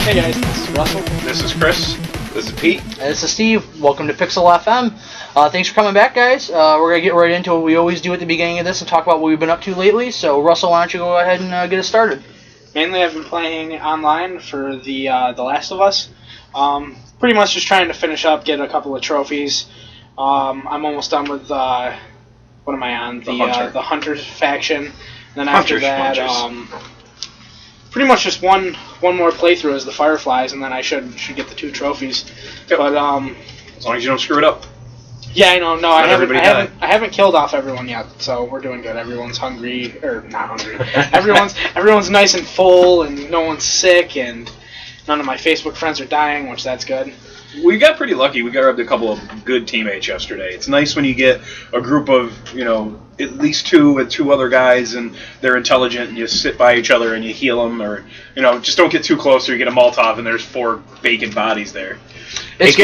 Hey guys, this is Russell. This is Chris. This is Pete. And this is Steve. Welcome to Pixel FM. Thanks for coming back, guys. We're going to get right into what we always do at the beginning of this and talk about what we've been up to lately. So, Russell, why don't you go ahead and get us started? Mainly, I've been playing online for the Last of Us. Pretty much just trying to finish up, get a couple of trophies. I'm almost done with what am I on? The Hunter faction. And then after that, pretty much just one more playthrough as the Fireflies, and then I should get the 2 trophies. Yep. But as long as you don't screw it up. yeah, I know. No, Let everybody die. I haven't killed off everyone yet, so we're doing good. Everyone's hungry, or not hungry. everyone's nice and full, and no one's sick, and none of my Facebook friends are dying, which that's good. We got pretty lucky. We got a couple of good teammates yesterday. It's nice when you get a group of, at least 2 with 2 other guys, and they're intelligent, and you sit by each other and you heal them, or, just don't get too close, or you get a Molotov and there's 4 vacant bodies there. It's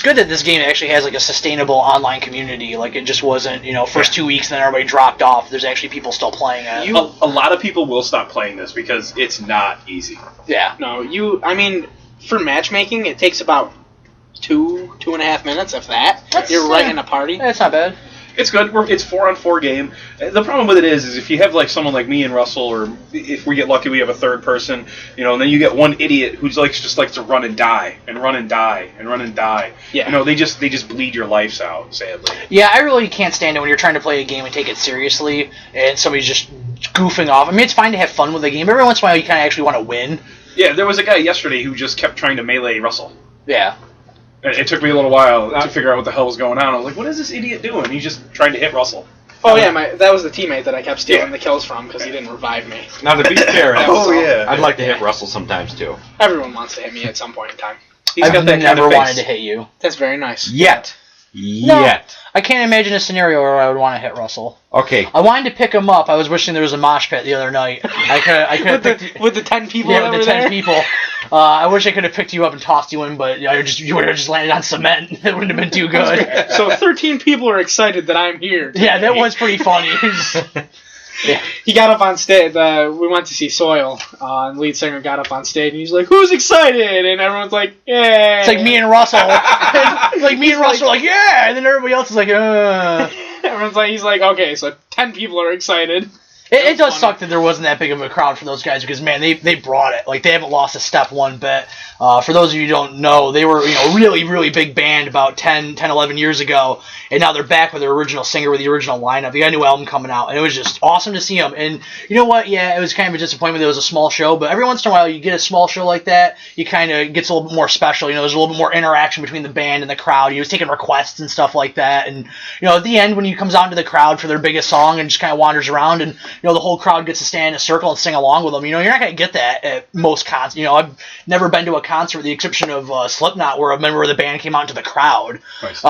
good that this game actually has like a sustainable online community. Like it just wasn't, first 2 weeks, then everybody dropped off. There's actually people still playing it. A lot of people will stop playing this because it's not easy. Yeah. No, for matchmaking, it takes about 2.5 minutes, if that. You're right in a party. That's not bad. It's good. It's 4-on-4 game. The problem with it is if you have like someone like me and Russell, or if we get lucky, we have a third person. And then you get one idiot who's just likes to run and die and run and die and run and die. Yeah. They just bleed your lives out, sadly. Yeah, I really can't stand it when you're trying to play a game and take it seriously, and somebody's just goofing off. I mean, it's fine to have fun with the game, but every once in a while you kind of actually want to win. Yeah, there was a guy yesterday who just kept trying to melee Russell. Yeah. It took me a little while to figure out what the hell was going on. I was like, what is this idiot doing? He's just trying to hit Russell. Oh, yeah, that was the teammate that I kept stealing the kills from because he didn't revive me. Now, to be fair, yeah. I'd like to hit Russell sometimes, too. Everyone wants to hit me at some point in time. I've never wanted to hit you. That's very nice. Yet. No, I can't imagine a scenario where I would want to hit Russell. Okay. I wanted to pick him up. I was wishing there was a mosh pit the other night. I could with the 10 people yeah, that with were the 10 there? people. I wish I could have picked you up and tossed you in, but you would have just landed on cement. It wouldn't have been too good. So 13 people are excited that I'm here today. Yeah, that was pretty funny. Yeah. He got up on stage. We went to see Soil, and lead singer got up on stage, and he's like, "Who's excited?" And everyone's like, "Yeah." It's like me and Russell. Russell are like, "Yeah," and then everybody else is like, Everyone's like, he's like, "Okay, so 10 people are excited." It does suck that there wasn't that big of a crowd for those guys because, man, they brought it. Like, they haven't lost a step one bit. For those of you who don't know, they were really, really big band about 10, 11 years ago, and now they're back with their original singer with the original lineup. They got a new album coming out, and it was just awesome to see them. And you know what? Yeah, it was kind of a disappointment that it was a small show, but every once in a while you get a small show like that, you kind of gets a little bit more special. There's a little bit more interaction between the band and the crowd. He was taking requests and stuff like that, and at the end when he comes out into the crowd for their biggest song and just kind of wanders around, and the whole crowd gets to stand in a circle and sing along with them. You're not going to get that at most concerts. I've never been to a concert with the exception of Slipknot where a member of the band came out into the crowd. Nice.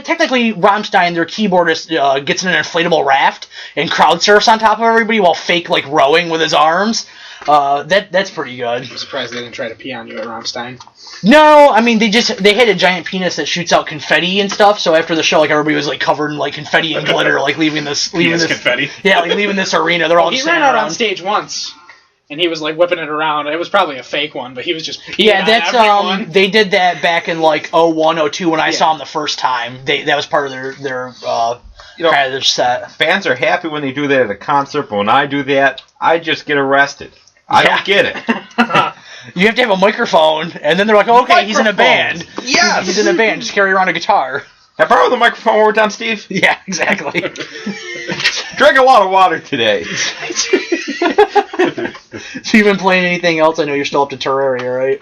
Technically, Rammstein, their keyboardist, gets in an inflatable raft and crowd surfs on top of everybody while fake rowing with his arms. That's pretty good. I'm surprised they didn't try to pee on you at Rammstein. No, I mean they had a giant penis that shoots out confetti and stuff. So after the show, everybody was covered in confetti and glitter, leaving this confetti. Yeah, leaving this arena. They're all he just ran standing out around. on stage once, and he was whipping it around. It was probably a fake one, but he was just peeing Yeah, on that's everyone. they did that back in 01, 02 when I saw them the first time. That was part of their kind of their set. Fans are happy when they do that at a concert, but when I do that, I just get arrested. I don't get it. You have to have a microphone, and then they're like, okay, he's in a band. Yes! He's in a band. Just carry around a guitar. Can I borrow the microphone one more time, Steve? Yeah, exactly. Drank a lot of water today. So you've been playing anything else? I know you're still up to Terraria, right?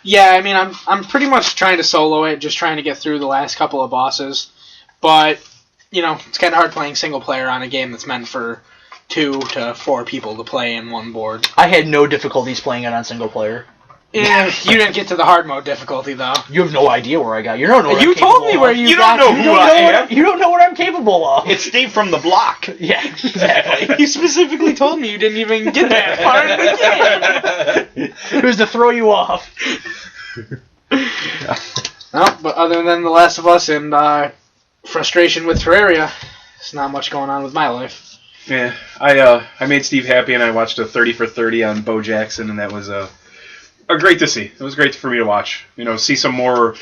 Yeah, I mean, I'm pretty much trying to solo it, just trying to get through the last couple of bosses. But, it's kind of hard playing single player on a game that's meant for 2 to 4 people to play in one board. I had no difficulties playing it on single player. Yeah, you didn't get to the hard mode difficulty, though. You have no idea where I got. You don't know what You I'm told capable me where of. you You got don't know who I am. You don't know what I'm capable of. It's Steve from the block. Yeah, exactly. You specifically told me you didn't even get that far in the game. It was to throw you off. No, but other than The Last of Us and frustration with Terraria, there's not much going on with my life. Yeah, I made Steve happy, and I watched a 30 for 30 on Bo Jackson, and that was great to see. It was great for me to watch. See some more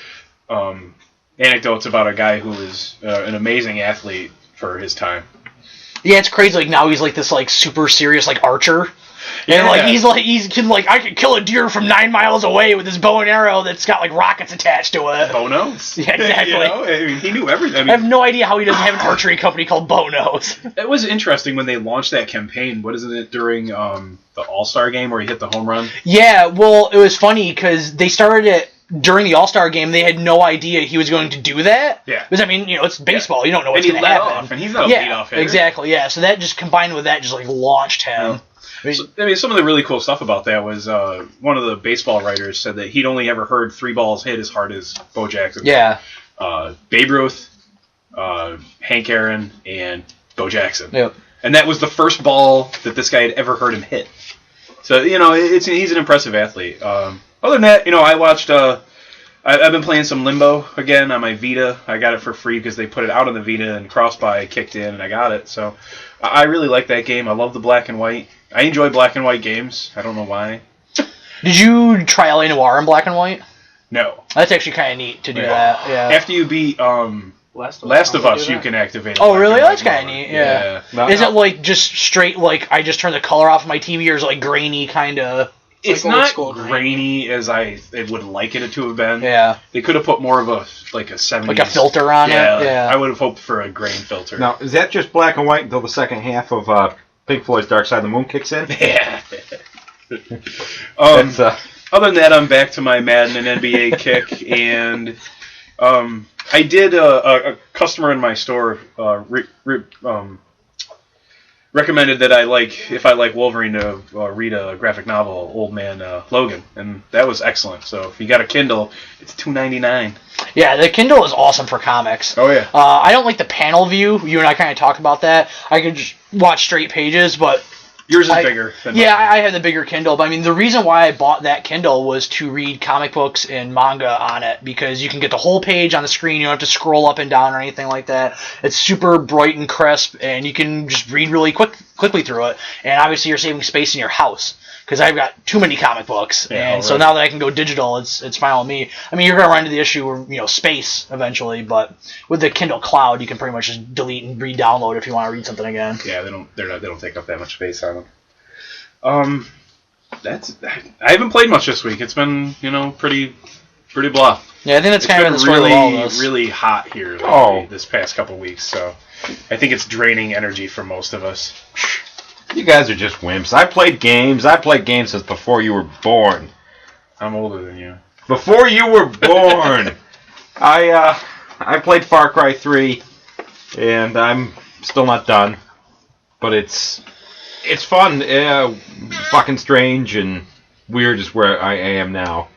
anecdotes about a guy who is an amazing athlete for his time. Yeah, it's crazy. Like now he's like this like super serious like archer. And I could kill a deer from 9 miles away with his bow and arrow that's got like rockets attached to it. Bow Nose. Yeah, exactly. He knew everything. I have no idea how he doesn't have an archery company called Bow Nose. It was interesting when they launched that campaign. What isn't it during the All-Star game where he hit the home run? Yeah, well, it was funny because they started it during the All-Star game. They had no idea he was going to do that. Yeah. Because, it's baseball. Yeah. You don't know what's going to happen. Off, and he's not a leadoff hitter. Exactly, yeah. So that just combined with that just like launched him. Yeah. Some of the really cool stuff about that was one of the baseball writers said that he'd only ever heard 3 balls hit as hard as Bo Jackson. Yeah. Babe Ruth, Hank Aaron, and Bo Jackson. Yep. And that was the first ball that this guy had ever heard him hit. So, he's an impressive athlete. Other than that, I watched... I've been playing some Limbo again on my Vita. I got it for free because they put it out on the Vita and Crossbuy kicked in and I got it. So I really like that game. I love the black and white. I enjoy black and white games. I don't know why. Did you try LA Noire in black and white? No. That's actually kind of neat to do that. Yeah. After you beat Last of Us, you can activate it. Oh, really? That's kind of neat. Yeah. Is it it like just straight, like I just turned the color off of my TV, or is it like grainy kind of? It's not grainy as I would like it to have been. Yeah. They could have put more of a 70s... Like a filter on it? Yeah. I would have hoped for a grain filter. Now, is that just black and white until the second half of Pink Floyd's Dark Side of the Moon kicks in? Yeah. Other than that, I'm back to my Madden and NBA kick, and I did a customer in my store recommended that if I like Wolverine, to read a graphic novel, Old Man Logan, and that was excellent. So if you got a Kindle, it's $2.99. Yeah, the Kindle is awesome for comics. Oh yeah. I don't like the panel view. You and I kind of talked about that. I could just watch straight pages, but yours is bigger than mine. I have the bigger Kindle, but the reason why I bought that Kindle was to read comic books and manga on it, because you can get the whole page on the screen. You don't have to scroll up and down or anything like that. It's super bright and crisp, and you can just read really quickly through it. And obviously, you're saving space in your house, because I've got too many comic books, so now that I can go digital, it's fine with me. You're going to run into the issue of space eventually, but with the Kindle Cloud, you can pretty much just delete and re-download if you want to read something again. Yeah, they don't take up that much space on them. I haven't played much this week. It's been pretty blah. Yeah, I think that's kind of the story of all of this. Really hot here this past couple weeks, so I think it's draining energy for most of us. You guys are just wimps. I played games since before you were born. I'm older than you. Before you were born! I played Far Cry 3, and I'm still not done. But it's fun. Fucking strange and weird is where I am now.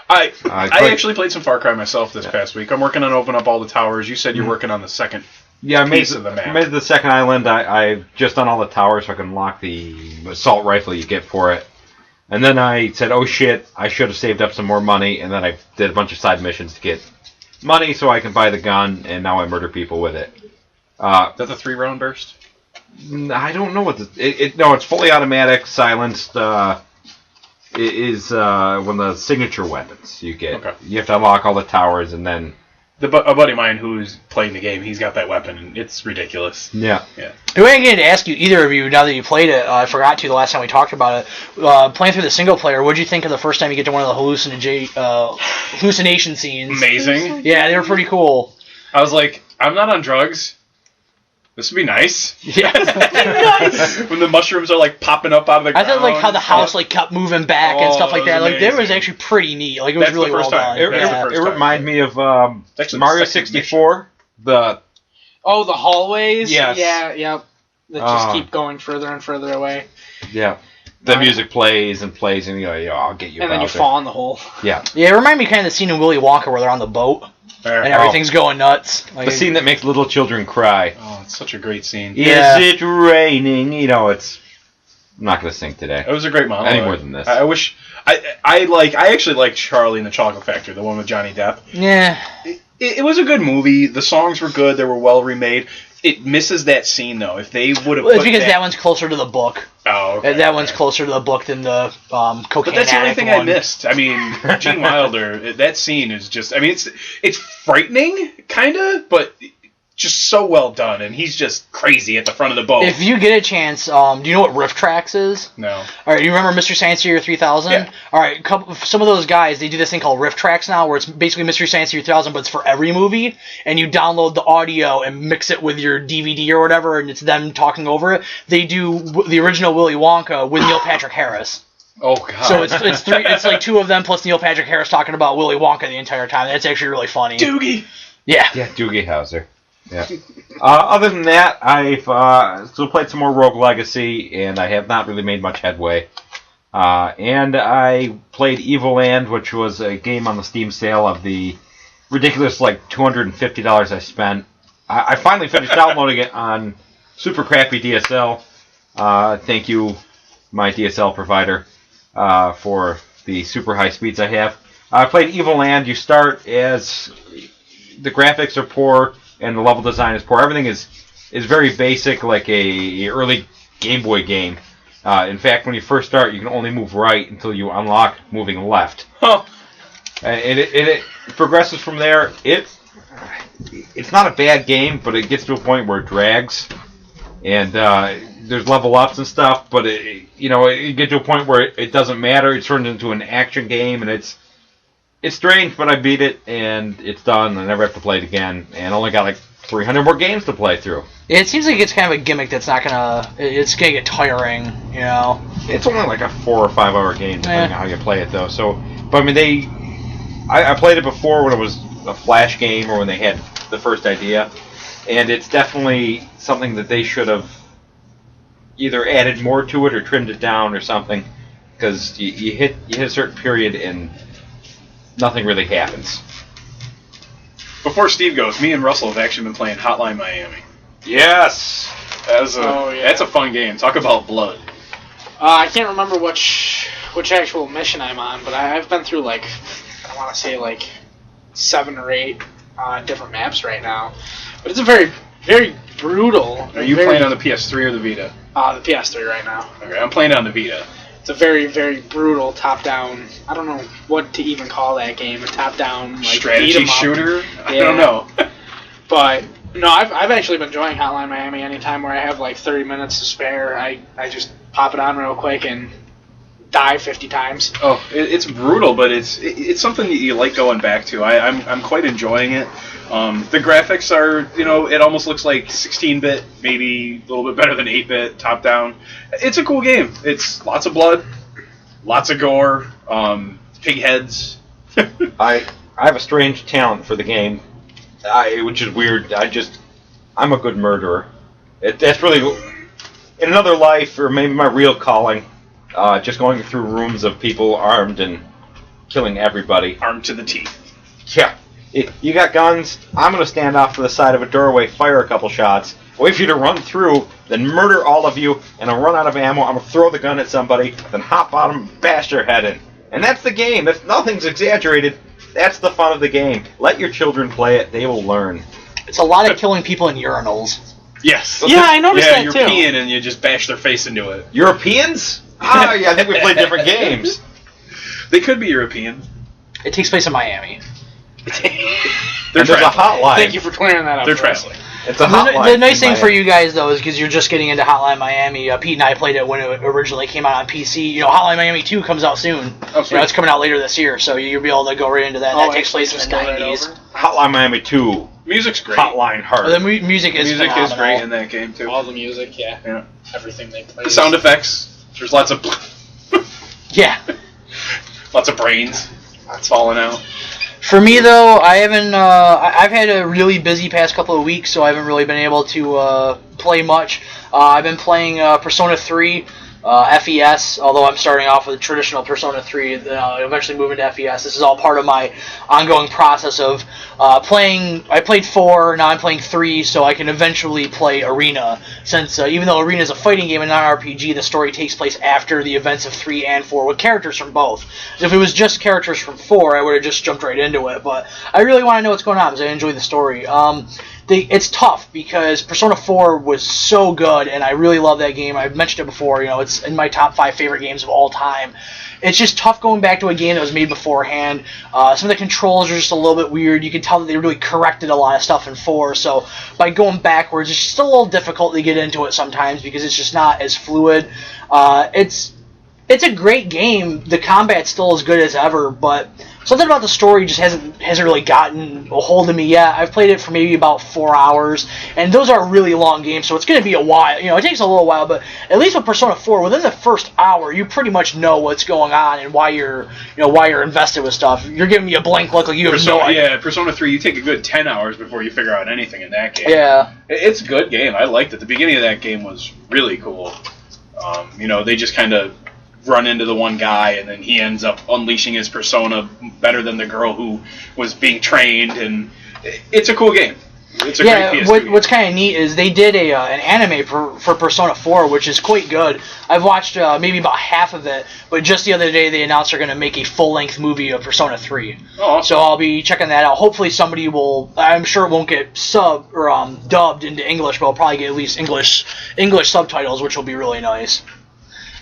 I actually played some Far Cry myself this past week. I'm working on opening up all the towers. You said you're working on the second piece of the map. I made the second island. I've just done all the towers so I can unlock the assault rifle you get for it. And then I said, oh shit, I should have saved up some more money. And then I did a bunch of side missions to get money so I can buy the gun, and now I murder people with it. Is that the 3-round burst? I don't know what no, it's fully automatic, silenced. It is one of the signature weapons you get. Okay. You have to unlock all the towers, and then a buddy of mine who's playing the game, he's got that weapon, and it's ridiculous. Yeah. The way I'm going to ask you, either of you, now that you played it, I forgot to the last time we talked about it, playing through the single player, what did you think of the first time you get to one of the hallucination scenes? Amazing. Yeah, they were pretty cool. I was like, I'm not on drugs. This would be nice. Yeah. Nice. When the mushrooms are popping up out of the ground. I thought how the house kept moving back and stuff like that. That was actually pretty neat. It was really well done. It reminded me of Mario 64. The hallways. Yes. Yeah. Yep. That just keep going further and further away. Yeah. The music plays, and I'll get you. And then you fall in the hole. Yeah. Yeah, it reminded me kind of the scene in Willy Wonka where they're on the boat. And everything's going nuts. The scene that makes little children cry. Oh, it's such a great scene. Yeah. Is it raining? It's... I'm not going to sing today. It was a great monologue. Any more than this. I wish... I actually like Charlie and the Chocolate Factory, the one with Johnny Depp. Yeah. It was a good movie. The songs were good. They were well remade. it misses that scene though. If they would have, Well, it's because that one's closer to the book. Oh, okay, That one's closer to the book than the cocaine. But that's the only addict thing one. I missed. I mean, Gene Wilder. That scene is just. I mean, it's frightening, kind of, but just so well done, and he's just crazy at the front of the boat. If you get a chance, do you know what Riff Tracks is? No. All right, you remember Mystery Science Theater 3000? Yeah. All right, some of those guys, they do this thing called Riff Tracks now, where it's basically Mystery Science Theater 3000, but it's for every movie, and you download the audio and mix it with your DVD or whatever, and it's them talking over it. They do the original Willy Wonka with Neil Patrick Harris. Oh God. So it's three. It's like two of them plus Neil Patrick Harris talking about Willy Wonka the entire time. That's actually really funny. Doogie. Yeah. Yeah, Doogie Howser. Yeah. Other than that, I've still played some more Rogue Legacy, and I have not really made much headway. And I played Evil Land, which was a game on the Steam sale of the ridiculous, like, $250 I spent. I finally finished downloading it on super crappy DSL. Thank you, my DSL provider, for the super high speeds I have. I played Evil Land. You start as... The graphics are poor, and the level design is poor. Everything is very basic, like a early Game Boy game. In fact, when you first start, you can only move right until you unlock moving left. Oh. And it progresses from there. It's not a bad game, but it gets to a point where it drags. And there's level ups and stuff, but it gets to a point where it doesn't matter. It turns into an action game, and it's strange, but I beat it, and it's done. I never have to play it again, and only got like 300 more games to play through. It seems like it's kind of a gimmick that's not gonna. It's gonna get tiring, you know. It's only like a 4 or 5 hour game, depending on how you play it, though. So, but I mean, I played it before when it was a Flash game or when they had the first idea, and it's definitely something that they should have either added more to it or trimmed it down or something, because you hit a certain period and nothing really happens. Before Steve goes, me and Russell have actually been playing Hotline Miami. Yes! That's a fun game. Talk about blood. I can't remember which actual mission I'm on, but I've been through like I want to say like 7 or 8 different maps right now. But it's a very very brutal. Are you playing on the PS3 or the Vita? The PS3 right now? Okay, I'm playing on the Vita. It's a very very brutal top-down. I don't know what to even call that game. A top-down like Strategy beat 'em up. shooter? I Yeah. don't know. But no, I've actually been enjoying Hotline Miami. Anytime where I have like 30 minutes to spare, I just pop it on real quick and die 50 times. Oh, it's brutal, but it's something that you like going back to. I'm quite enjoying it. The graphics are, it almost looks like 16-bit, maybe a little bit better than 8-bit, top-down. It's a cool game. It's lots of blood, lots of gore, pig heads. I have a strange talent for the game, which is weird. I'm a good murderer. That's really, in another life, or maybe my real calling, just going through rooms of people armed and killing everybody. Armed to the teeth. Yeah. You got guns, I'm going to stand off to the side of a doorway, fire a couple shots, wait for you to run through, then murder all of you, and I'll run out of ammo, I'm going to throw the gun at somebody, then hop on them, bash their head in. And that's the game. Nothing's exaggerated. That's the fun of the game. Let your children play it. They will learn. It's a lot of killing people in urinals. Yes. Yeah, I noticed that you're too. peeing and you just bash their face into it. Europeans? Yeah, I think we played different games. They could be European. It takes place in Miami. They're And there's a traveling. hotline. Thank you for clearing that up. They're for us. traveling. It's a hotline. The nice in thing for Miami. you guys, though, is because you're just getting into Hotline Miami. Pete and I played it when it originally came out on PC. Hotline Miami 2 comes out soon. Oh, sweet. It's coming out later this year, so you'll be able to go right into that. That takes place in the 90s. Hotline Miami 2. Music's great. Hotline Heart. The music is Music phenomenal. is great in that game too. All the music, yeah. Yeah. Everything they play. The sound effects. There's lots of Yeah. lots of brains falling out. For me, though, I haven't. I've had a really busy past couple of weeks, so I haven't really been able to play much. I've been playing Persona 3, FES, although I'm starting off with traditional Persona 3, eventually moving to FES. This is all part of my ongoing process of playing. I played 4, now I'm playing 3, so I can eventually play Arena, since even though Arena is a fighting game and not an RPG, the story takes place after the events of 3 and 4, with characters from both. If it was just characters from 4, I would have just jumped right into it, but I really want to know what's going on, because I enjoy the story. it's tough because Persona 4 was so good, and I really love that game. I've mentioned it before. It's in my top 5 favorite games of all time. It's just tough going back to a game that was made beforehand. Some of the controls are just a little bit weird. You can tell that they really corrected a lot of stuff in 4. So by going backwards, it's just a little difficult to get into it sometimes because it's just not as fluid. It's a great game. The combat's still as good as ever, but something about the story just hasn't really gotten a hold of me yet. I've played it for maybe about 4 hours, and those are really long games, so it's going to be a while. It takes a little while, but at least with Persona 4, within the first hour, you pretty much know what's going on and why you're invested with stuff. You're giving me a blank look like you have no idea. Yeah, Persona 3, you take a good 10 hours before you figure out anything in that game. Yeah. It's a good game. I liked it. The beginning of that game was really cool. They just kind of run into the one guy, and then he ends up unleashing his persona better than the girl who was being trained, and it's a cool game. It's a great PS2 game. What's kind of neat is they did an anime for Persona 4, which is quite good. I've watched maybe about half of it, but just the other day they announced they're going to make a full-length movie of Persona 3. Oh. So I'll be checking that out. Hopefully somebody will, I'm sure it won't get dubbed into English, but I'll probably get at least English subtitles, which will be really nice.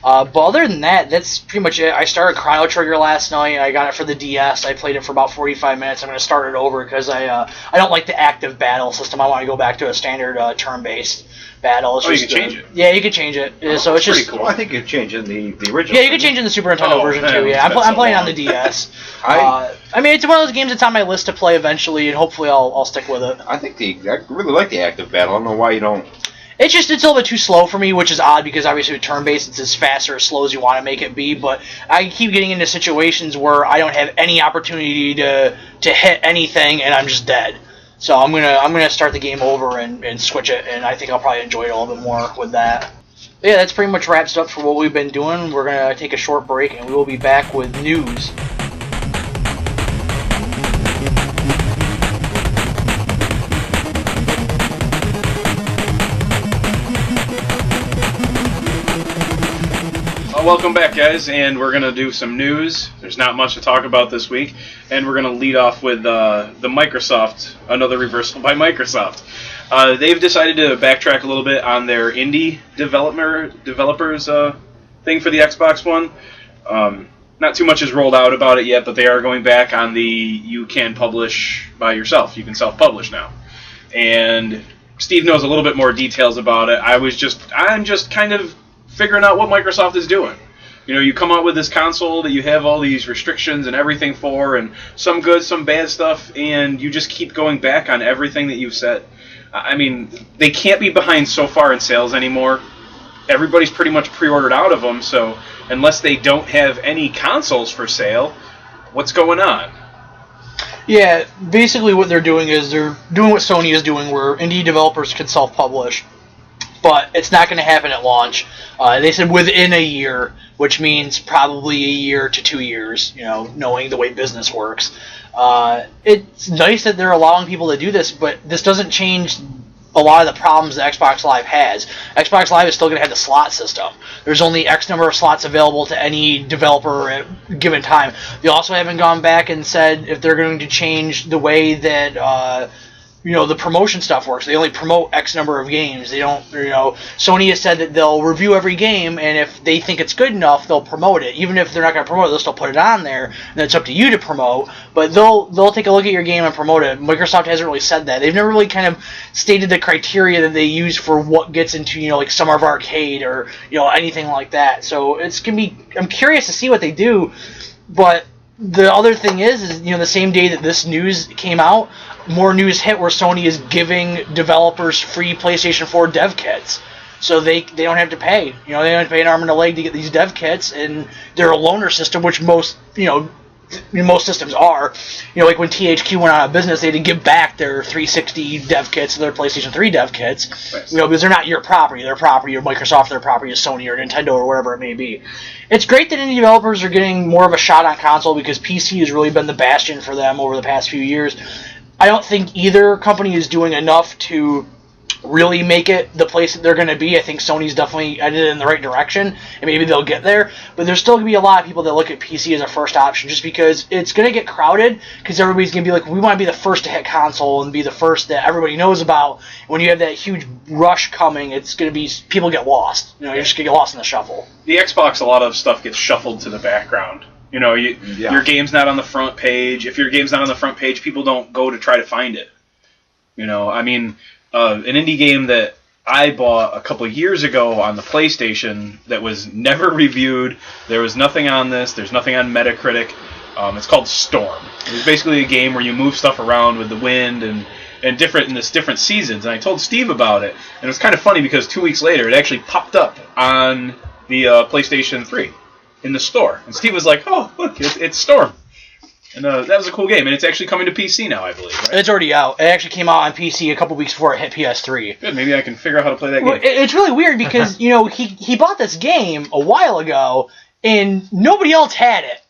But other than that, that's pretty much it. I started Chrono Trigger last night. I got it for the DS. I played it for about 45 minutes. I'm going to start it over because I don't like the active battle system. I want to go back to a standard turn-based battle. It's you can change it? Yeah, you can change it. So it's just cool. I think you can change it in the original. Yeah, you can change it in the Super Nintendo version too. Yeah, I'm playing on the DS. I mean, it's one of those games that's on my list to play eventually, and hopefully I'll stick with it. I really like the active battle. I don't know why you don't. It's a little bit too slow for me, which is odd because obviously with turn-based it's as fast or as slow as you want to make it be, but I keep getting into situations where I don't have any opportunity to hit anything and I'm just dead. So I'm gonna start the game over and switch it, and I think I'll probably enjoy it a little bit more with that. But yeah, that's pretty much wraps up for what we've been doing. We're gonna take a short break and we will be back with news. Welcome back, guys, and we're going to do some news. There's not much to talk about this week, and we're going to lead off with the Microsoft, another reversal by Microsoft. They've decided to backtrack a little bit on their indie developers thing for the Xbox One. Not too much is rolled out about it yet, but they are going back on you can publish by yourself. You can self-publish now. And Steve knows a little bit more details about it. I'm just kind of figuring out what Microsoft is doing. You come out with this console that you have all these restrictions and everything for, and some good, some bad stuff, and you just keep going back on everything that you've said. I mean, they can't be behind so far in sales anymore. Everybody's pretty much pre-ordered out of them, so unless they don't have any consoles for sale, what's going on? Yeah, basically what they're doing is they're doing what Sony is doing, where indie developers can self-publish. But it's not going to happen at launch. They said within a year, which means probably a year to 2 years, knowing the way business works. It's nice that they're allowing people to do this, but this doesn't change a lot of the problems that Xbox Live has. Xbox Live is still going to have the slot system. There's only X number of slots available to any developer at a given time. They also haven't gone back and said if they're going to change the way that the promotion stuff works. They only promote X number of games. They don't, Sony has said that they'll review every game, and if they think it's good enough, they'll promote it. Even if they're not going to promote it, they'll still put it on there, and it's up to you to promote, but they'll take a look at your game and promote it. Microsoft hasn't really said that. They've never really kind of stated the criteria that they use for what gets into, like Summer of Arcade or, anything like that. So I'm curious to see what they do, but the other thing is the same day that this news came out, more news hit where Sony is giving developers free PlayStation 4 dev kits. So they don't have to pay. They don't have to pay an arm and a leg to get these dev kits, and they're a loaner system, which most systems are. Like when THQ went out of business, they had to give back their 360 dev kits, their PlayStation 3 dev kits, Nice. Because they're not your property. They're property of Microsoft, their property of Sony or Nintendo or whatever it may be. It's great that indie developers are getting more of a shot on console because PC has really been the bastion for them over the past few years. I don't think either company is doing enough to really make it the place that they're going to be. I think Sony's definitely headed in the right direction, and maybe they'll get there. But there's still going to be a lot of people that look at PC as a first option just because it's going to get crowded because everybody's going to be like, we want to be the first to hit console and be the first that everybody knows about. When you have that huge rush coming, it's going to be people get lost. You're just going to get lost in the shuffle. The Xbox, a lot of stuff gets shuffled to the background. Your game's not on the front page. If your game's not on the front page, people don't go to try to find it. An indie game that I bought a couple years ago on the PlayStation that was never reviewed. There was nothing on this. There's nothing on Metacritic. It's called Storm. It was basically a game where you move stuff around with the wind and different seasons. And I told Steve about it, and it was kind of funny because 2 weeks later it actually popped up on the PlayStation 3 in the store. And Steve was like, "Oh, look, it's Storm." And that was a cool game, and it's actually coming to PC now, I believe. Right? It's already out. It actually came out on PC a couple weeks before it hit PS3. Good, maybe I can figure out how to play that game. Well, it's really weird because he bought this game a while ago, and nobody else had it.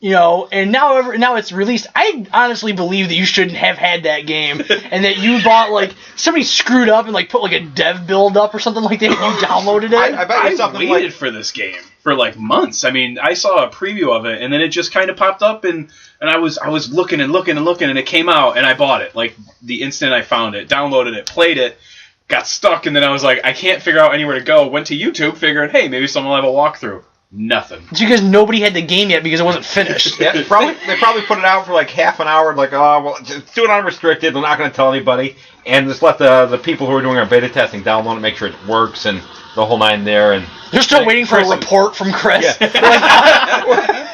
And now it's released. I honestly believe that you shouldn't have had that game, and that you bought somebody screwed up and put a dev build up or something like that. And you downloaded it. I bet you something waited for this game for months. I mean, I saw a preview of it, and then it just kind of popped up, and I was looking and looking and looking, and it came out, and I bought it the instant I found it, downloaded it, played it, got stuck, and then I was like, I can't figure out anywhere to go. Went to YouTube, figuring, hey, maybe someone will have a walkthrough. Nothing. It's because nobody had the game yet because it wasn't finished. Yeah, they probably put it out for half an hour, just do it unrestricted. We're not going to tell anybody, and just let the people who are doing our beta testing download it, make sure it works, and the whole nine there. And they're still waiting for a report from Chris. Yeah.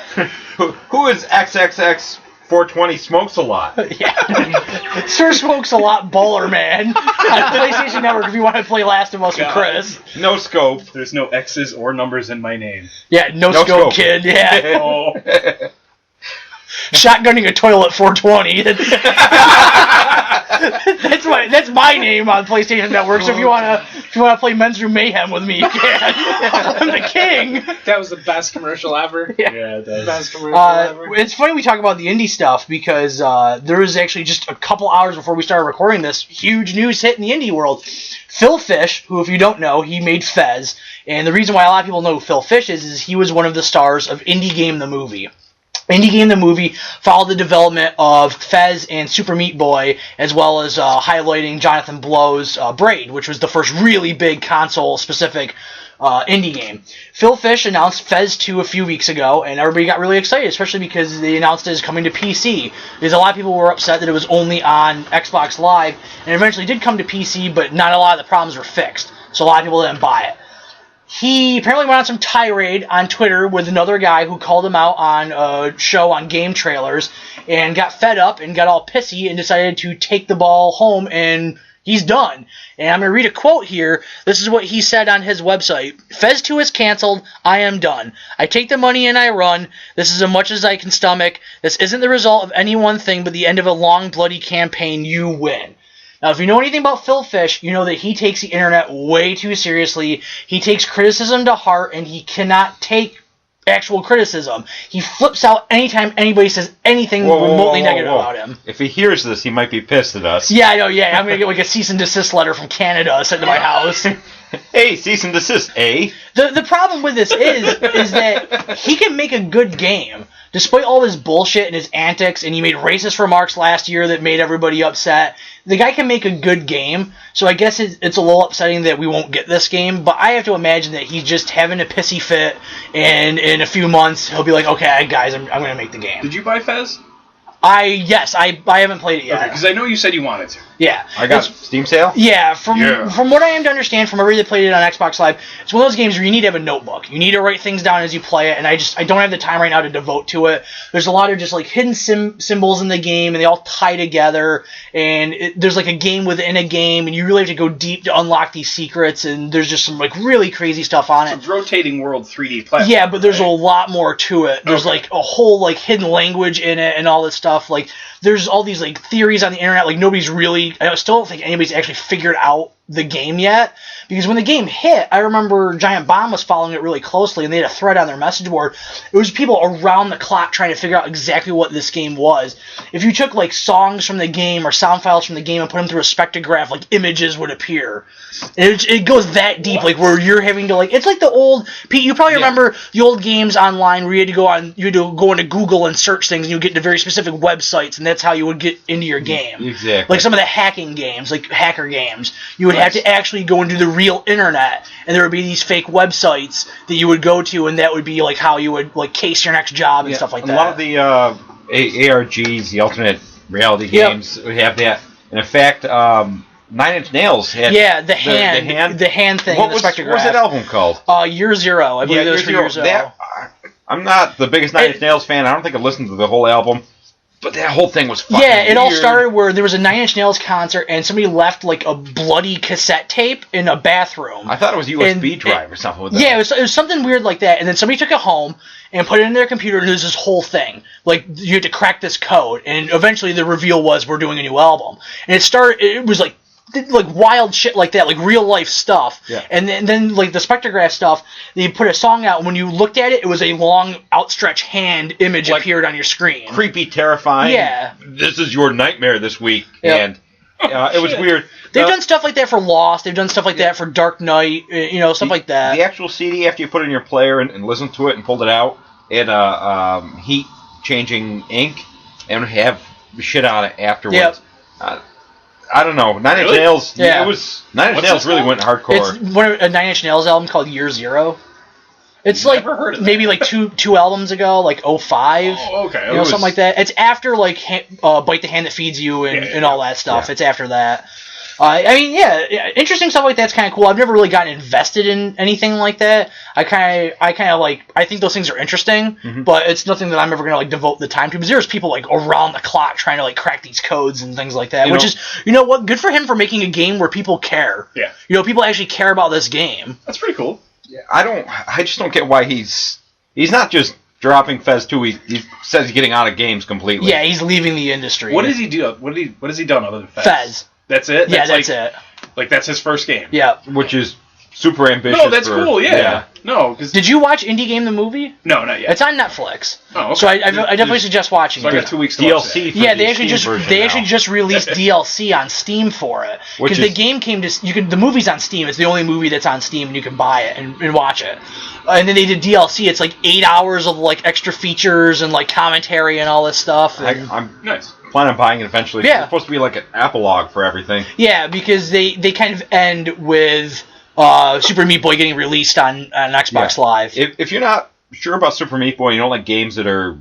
Who is XXX 420 smokes a lot? Yeah. Sir Smokes a lot, baller man. On PlayStation Network if you want to play Last of Us with Chris. No scope. There's no X's or numbers in my name. Yeah, no scope, kid. Yeah. Oh. Shotgunning a toilet 420. That's my name on PlayStation Network. So if you wanna play Men's Room Mayhem with me, you can. I'm the king. That was the best commercial ever. Yeah, it does. Best commercial ever. It's funny we talk about the indie stuff because there was actually just a couple hours before we started recording this, huge news hit in the indie world. Phil Fish, who if you don't know, he made Fez, and the reason why a lot of people know who Phil Fish is he was one of the stars of Indie Game the movie. Indie Game the movie followed the development of Fez and Super Meat Boy, as well as highlighting Jonathan Blow's Braid, which was the first really big console-specific indie game. Phil Fish announced Fez 2 a few weeks ago, and everybody got really excited, especially because they announced it is coming to PC. Because a lot of people were upset that it was only on Xbox Live, and it eventually did come to PC, but not a lot of the problems were fixed, so a lot of people didn't buy it. He apparently went on some tirade on Twitter with another guy who called him out on a show on game trailers and got fed up and got all pissy and decided to take the ball home, and he's done. And I'm going to read a quote here. This is what he said on his website. Fez 2 is canceled. I am done. I take the money and I run. This is as much as I can stomach. This isn't the result of any one thing, but the end of a long, bloody campaign. You win. Now, if you know anything about Phil Fish, you know that he takes the internet way too seriously. He takes criticism to heart, and he cannot take actual criticism. He flips out anytime anybody says anything remotely negative about him. If he hears this, he might be pissed at us. Yeah, I know, yeah. I'm going to get a cease and desist letter from Canada sent to my house. Hey, cease and desist, eh? The problem with this is that he can make a good game. Despite all his bullshit and his antics, and he made racist remarks last year that made everybody upset, the guy can make a good game, so I guess it's a little upsetting that we won't get this game, but I have to imagine that he's just having a pissy fit, and in a few months he'll be like, okay, guys, I'm going to make the game. Did you buy Fez? Yes, I haven't played it yet. Okay, because I know you said you wanted to. Yeah. I got Steam sale? Yeah, from what I am to understand, from everybody that played it on Xbox Live, it's one of those games where you need to have a notebook. You need to write things down as you play it, and I don't have the time right now to devote to it. There's a lot of just hidden symbols in the game, and they all tie together, and there's a game within a game, and you really have to go deep to unlock these secrets, and there's just some really crazy stuff on it. It's a rotating world 3D platform. Yeah, but there's a lot more to it. There's a whole hidden language in it and all this stuff. There's all these theories on the internet. Nobody's really. I still don't think anybody's actually figured out the game yet, because when the game hit, I remember Giant Bomb was following it really closely, and they had a thread on their message board. It was people around the clock trying to figure out exactly what this game was. If you took like songs from the game or sound files from the game and put them through a spectrograph, like images would appear. And it goes that deep, like where you're having to like, it's like the old, Pete, you probably remember the old games online where you had to go into Google and search things, and you would get into very specific websites, and that's how you would get into your game. Exactly. Like some of the hacking games, like hacker games, you would have to actually go into the real internet, and there would be these fake websites that you would go to, and that would be like how you would like case your next job and stuff like that. A lot of the ARGs, the alternate reality games, would have that. And in fact, 9 Inch Nails had the hand thing. What was that album called? Year Zero. I believe it was for Year Zero. I'm not the biggest 9 Inch Nails fan. I don't think I've listened to the whole album. But that whole thing was fucking weird. It all weird. started where there was a 9 Inch Nails concert, and somebody left like a bloody cassette tape in a bathroom. I thought it was USB drive or something with that. Yeah, it was something weird like that, and then somebody took it home and put it in their computer, and there's this whole thing. Like, you had to crack this code, and eventually the reveal was, we're doing a new album. And it was like wild shit like that, like real life stuff. Yeah. And then like the spectrograph stuff, they put a song out, and when you looked at it, it was a long outstretched hand image appeared on your screen. Creepy, terrifying. Yeah. This is your nightmare this week. Yep. And it was weird. They've done stuff like that for Lost. They've done stuff like that for Dark Knight, stuff like that. The actual CD, after you put it in your player and listened to it and pulled it out, it heat changing ink and have shit on it afterwards. Yep. I don't know. 9 Inch Nails. Yeah. It was 9 Inch Nails really went hardcore. It's a 9 Inch Nails album called Year Zero. It's like Never heard of that. maybe like two albums ago, like 05. Oh, okay. Something like that. It's after like Bite the Hand That Feeds You and all that stuff. Yeah. It's after that. Interesting stuff like that's kind of cool. I've never really gotten invested in anything like that. I think those things are interesting, but it's nothing that I'm ever gonna like devote the time to. Because there's people like around the clock trying to like crack these codes and things like that. You know what? Good for him for making a game where people care. Yeah. People actually care about this game. That's pretty cool. Yeah, I just don't get why he's not just dropping Fez 2. He says he's getting out of games completely. Yeah, he's leaving the industry. What does he do? What has he done other than Fez? Fez. That's it? That's it. Like, that's his first game? Yeah. Which is super ambitious. No, that's cool, yeah. No, because... Did you watch Indie Game the movie? No, not yet. It's on Netflix. Oh, okay. So I definitely suggest watching so it. I got 2 weeks to watch DLC. that. Yeah, they actually just released DLC on Steam for it. Because the game came to... the movie's on Steam. It's the only movie that's on Steam, and you can buy it and watch it. And then they did DLC. It's like 8 hours of like extra features and like commentary and all this stuff. I'm Nice. planning on buying it eventually. Yeah. It's supposed to be like an epilogue for everything. Yeah, because they kind of end with Super Meat Boy getting released on Xbox Live. If you're not sure about Super Meat Boy, you don't like games that are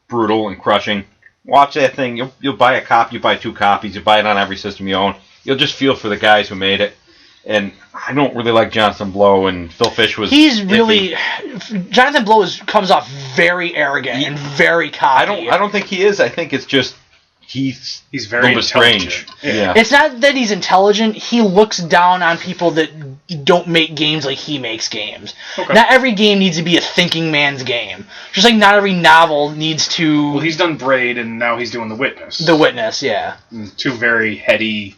brutal and crushing, watch that thing. You'll buy a copy. You buy 2 copies. You buy it on every system you own. You'll just feel for the guys who made it. And I don't really like Jonathan Blow, and Phil Fish was... He's really... Jonathan Blow comes off very arrogant and very cocky. I don't think he is. I think it's just... He's very a little bit strange. intelligent. Yeah. It's not that he's intelligent. He looks down on people that don't make games like he makes games. Okay. Not every game needs to be a thinking man's game. Just like not every novel needs to... Well, he's done Braid, and now he's doing The Witness. The Witness, yeah. Two very heady,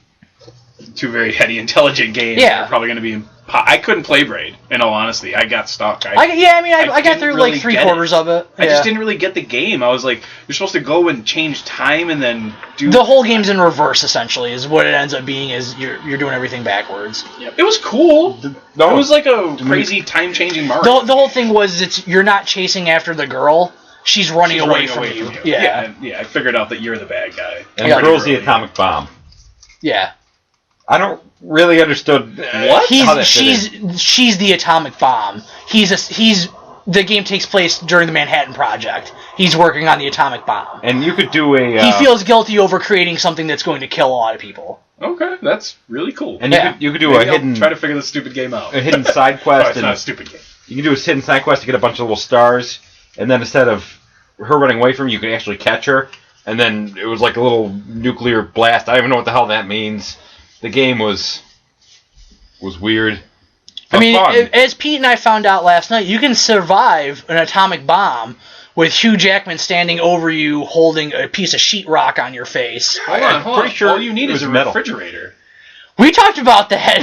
intelligent games. Yeah. That are probably going to be... I couldn't play Braid, in all honesty. I got stuck. I got didn't through really like get 3/4 of it. I just didn't really get the game. I was like, you're supposed to go and change time and then do... The whole game's in reverse, essentially, is what it ends up being, is you're doing everything backwards. It was cool. It was like a crazy time-changing Mario. The whole thing was you're not chasing after the girl. She's running away from you. Yeah. I figured out that you're the bad guy. And the girl's the atomic bomb. Yeah. I don't really understood what? She's the atomic bomb. The game takes place during the Manhattan Project. He's working on the atomic bomb. And you could do a... he feels guilty over creating something that's going to kill a lot of people. Okay, that's really cool. And you could do Maybe a hidden... I'll try to figure this stupid game out. A hidden side quest. It's not a stupid game. You can do a hidden side quest to get a bunch of little stars, and then instead of her running away from you, you can actually catch her, and then it was like a little nuclear blast. I don't even know what the hell that means. The game was weird. I mean, fun. as Pete and I found out last night, you can survive an atomic bomb with Hugh Jackman standing over you holding a piece of sheetrock on your face. Hold on. Pretty sure all you need it is was a metal. refrigerator. We talked about that.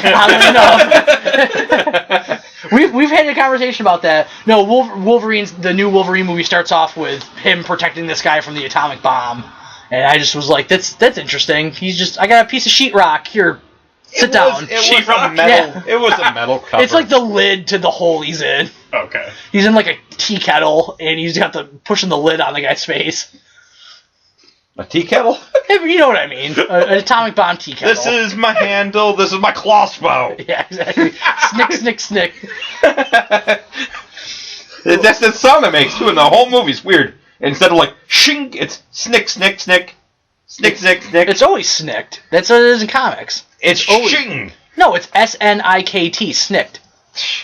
We've had a conversation about that. No, Wolverine's the new Wolverine movie starts off with him protecting this guy from the atomic bomb, and I just was like, that's interesting. I got a piece of sheetrock here. Sit down. It was a metal. Yeah. It was a metal cover. It's like the lid to the hole he's in. Okay. He's in like a tea kettle, and he's got pushing the lid on the guy's face. A tea kettle? You know what I mean. An atomic bomb tea kettle. This is my handle. This is my crossbow. Yeah, exactly. Snick, snick, snick. That's the sound it makes, too, and the whole movie's weird. Instead of like, shink, it's snick, snick, snick. Snick, snick, snick. It's always snicked. That's what it is in comics. It's always shing. No, it's SNIKT, snicked.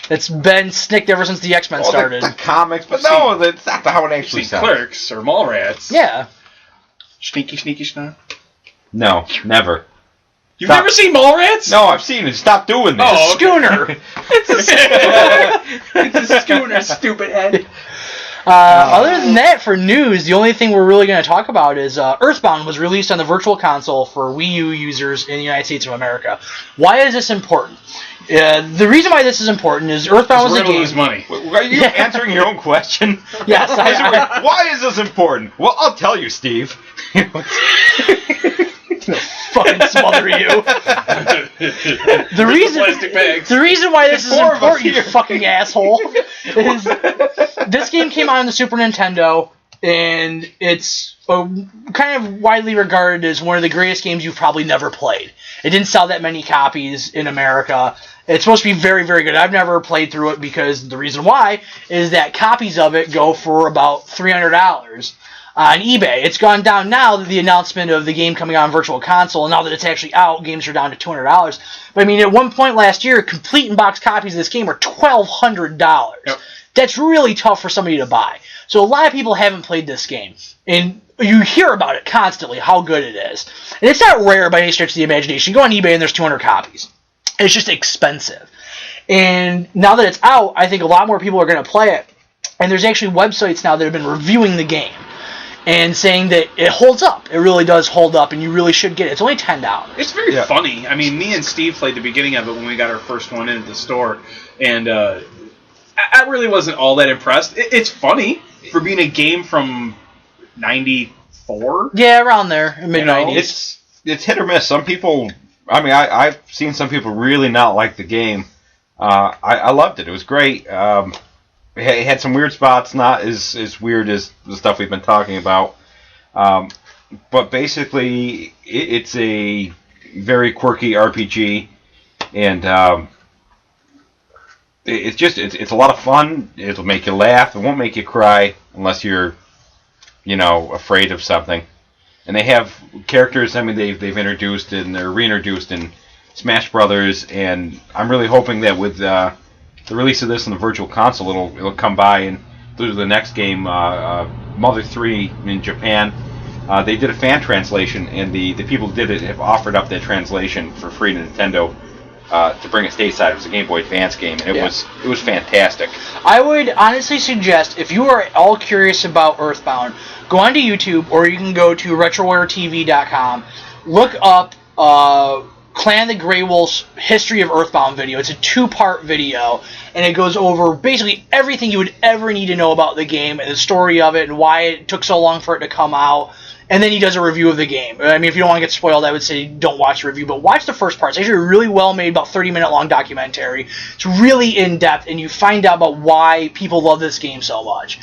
It's been snicked ever since the X-Men started. The comics, but no, that's not how it actually sounds. Clerks or Mallrats. Yeah. Sneaky, sneaky, snot. No, never. You've never seen Mallrats? No, I've seen it. Stop doing this. Oh, Schooner. It's a schooner, stupid head. Other than that, for news, the only thing we're really going to talk about is Earthbound was released on the Virtual Console for Wii U users in the United States of America. Why is this important? The reason why this is important is Earthbound was a game. Lose money. Are you answering your own question? Yes. Why is this important? Well, I'll tell you, Steve. Fucking smother you. The reason why this is important, you fucking asshole, is this game came out on the Super Nintendo, and it's kind of widely regarded as one of the greatest games you've probably never played. It didn't sell that many copies in America. It's supposed to be very, very good. I've never played through it because the reason why is that copies of it go for about $300 on eBay. It's gone down now that the announcement of the game coming out on Virtual Console, and now that it's actually out, games are down to $200. But I mean, at one point last year, complete in-box copies of this game were $1,200. Yep. That's really tough for somebody to buy. So a lot of people haven't played this game, and you hear about it constantly, how good it is. And it's not rare by any stretch of the imagination. You go on eBay and there's 200 copies. It's just expensive. And now that it's out, I think a lot more people are going to play it. And there's actually websites now that have been reviewing the game and saying that it holds up. It really does hold up, and you really should get it. It's only $10. It's very funny. I mean, me and Steve played the beginning of it when we got our first one in at the store, and I really wasn't all that impressed. It's funny for being a game from 94. Yeah, around there, mid-90s. It's hit or miss. Some people, I mean, I've seen some people really not like the game. I loved it. It was great. It had some weird spots, not as weird as the stuff we've been talking about. But basically, it's a very quirky RPG, and it's a lot of fun. It'll make you laugh. It won't make you cry unless you're, afraid of something. And they have characters. I mean, they've introduced and they're reintroduced in Smash Brothers, and I'm really hoping that with the release of this on the Virtual Console, it'll come by and through the next game, Mother 3 in Japan. They did a fan translation, and the people who did it have offered up that translation for free to Nintendo to bring it stateside. It was a Game Boy Advance game, and it was fantastic. I would honestly suggest, if you are at all curious about Earthbound, go onto YouTube, or you can go to RetroWareTV.com, look up Clan the Grey Wolf's History of Earthbound video. It's a 2-part video, and it goes over basically everything you would ever need to know about the game and the story of it and why it took so long for it to come out. And then he does a review of the game. I mean, if you don't want to get spoiled, I would say don't watch the review, but watch the first part. It's actually a really well-made, about 30-minute long documentary. It's really in-depth, and you find out about why people love this game so much.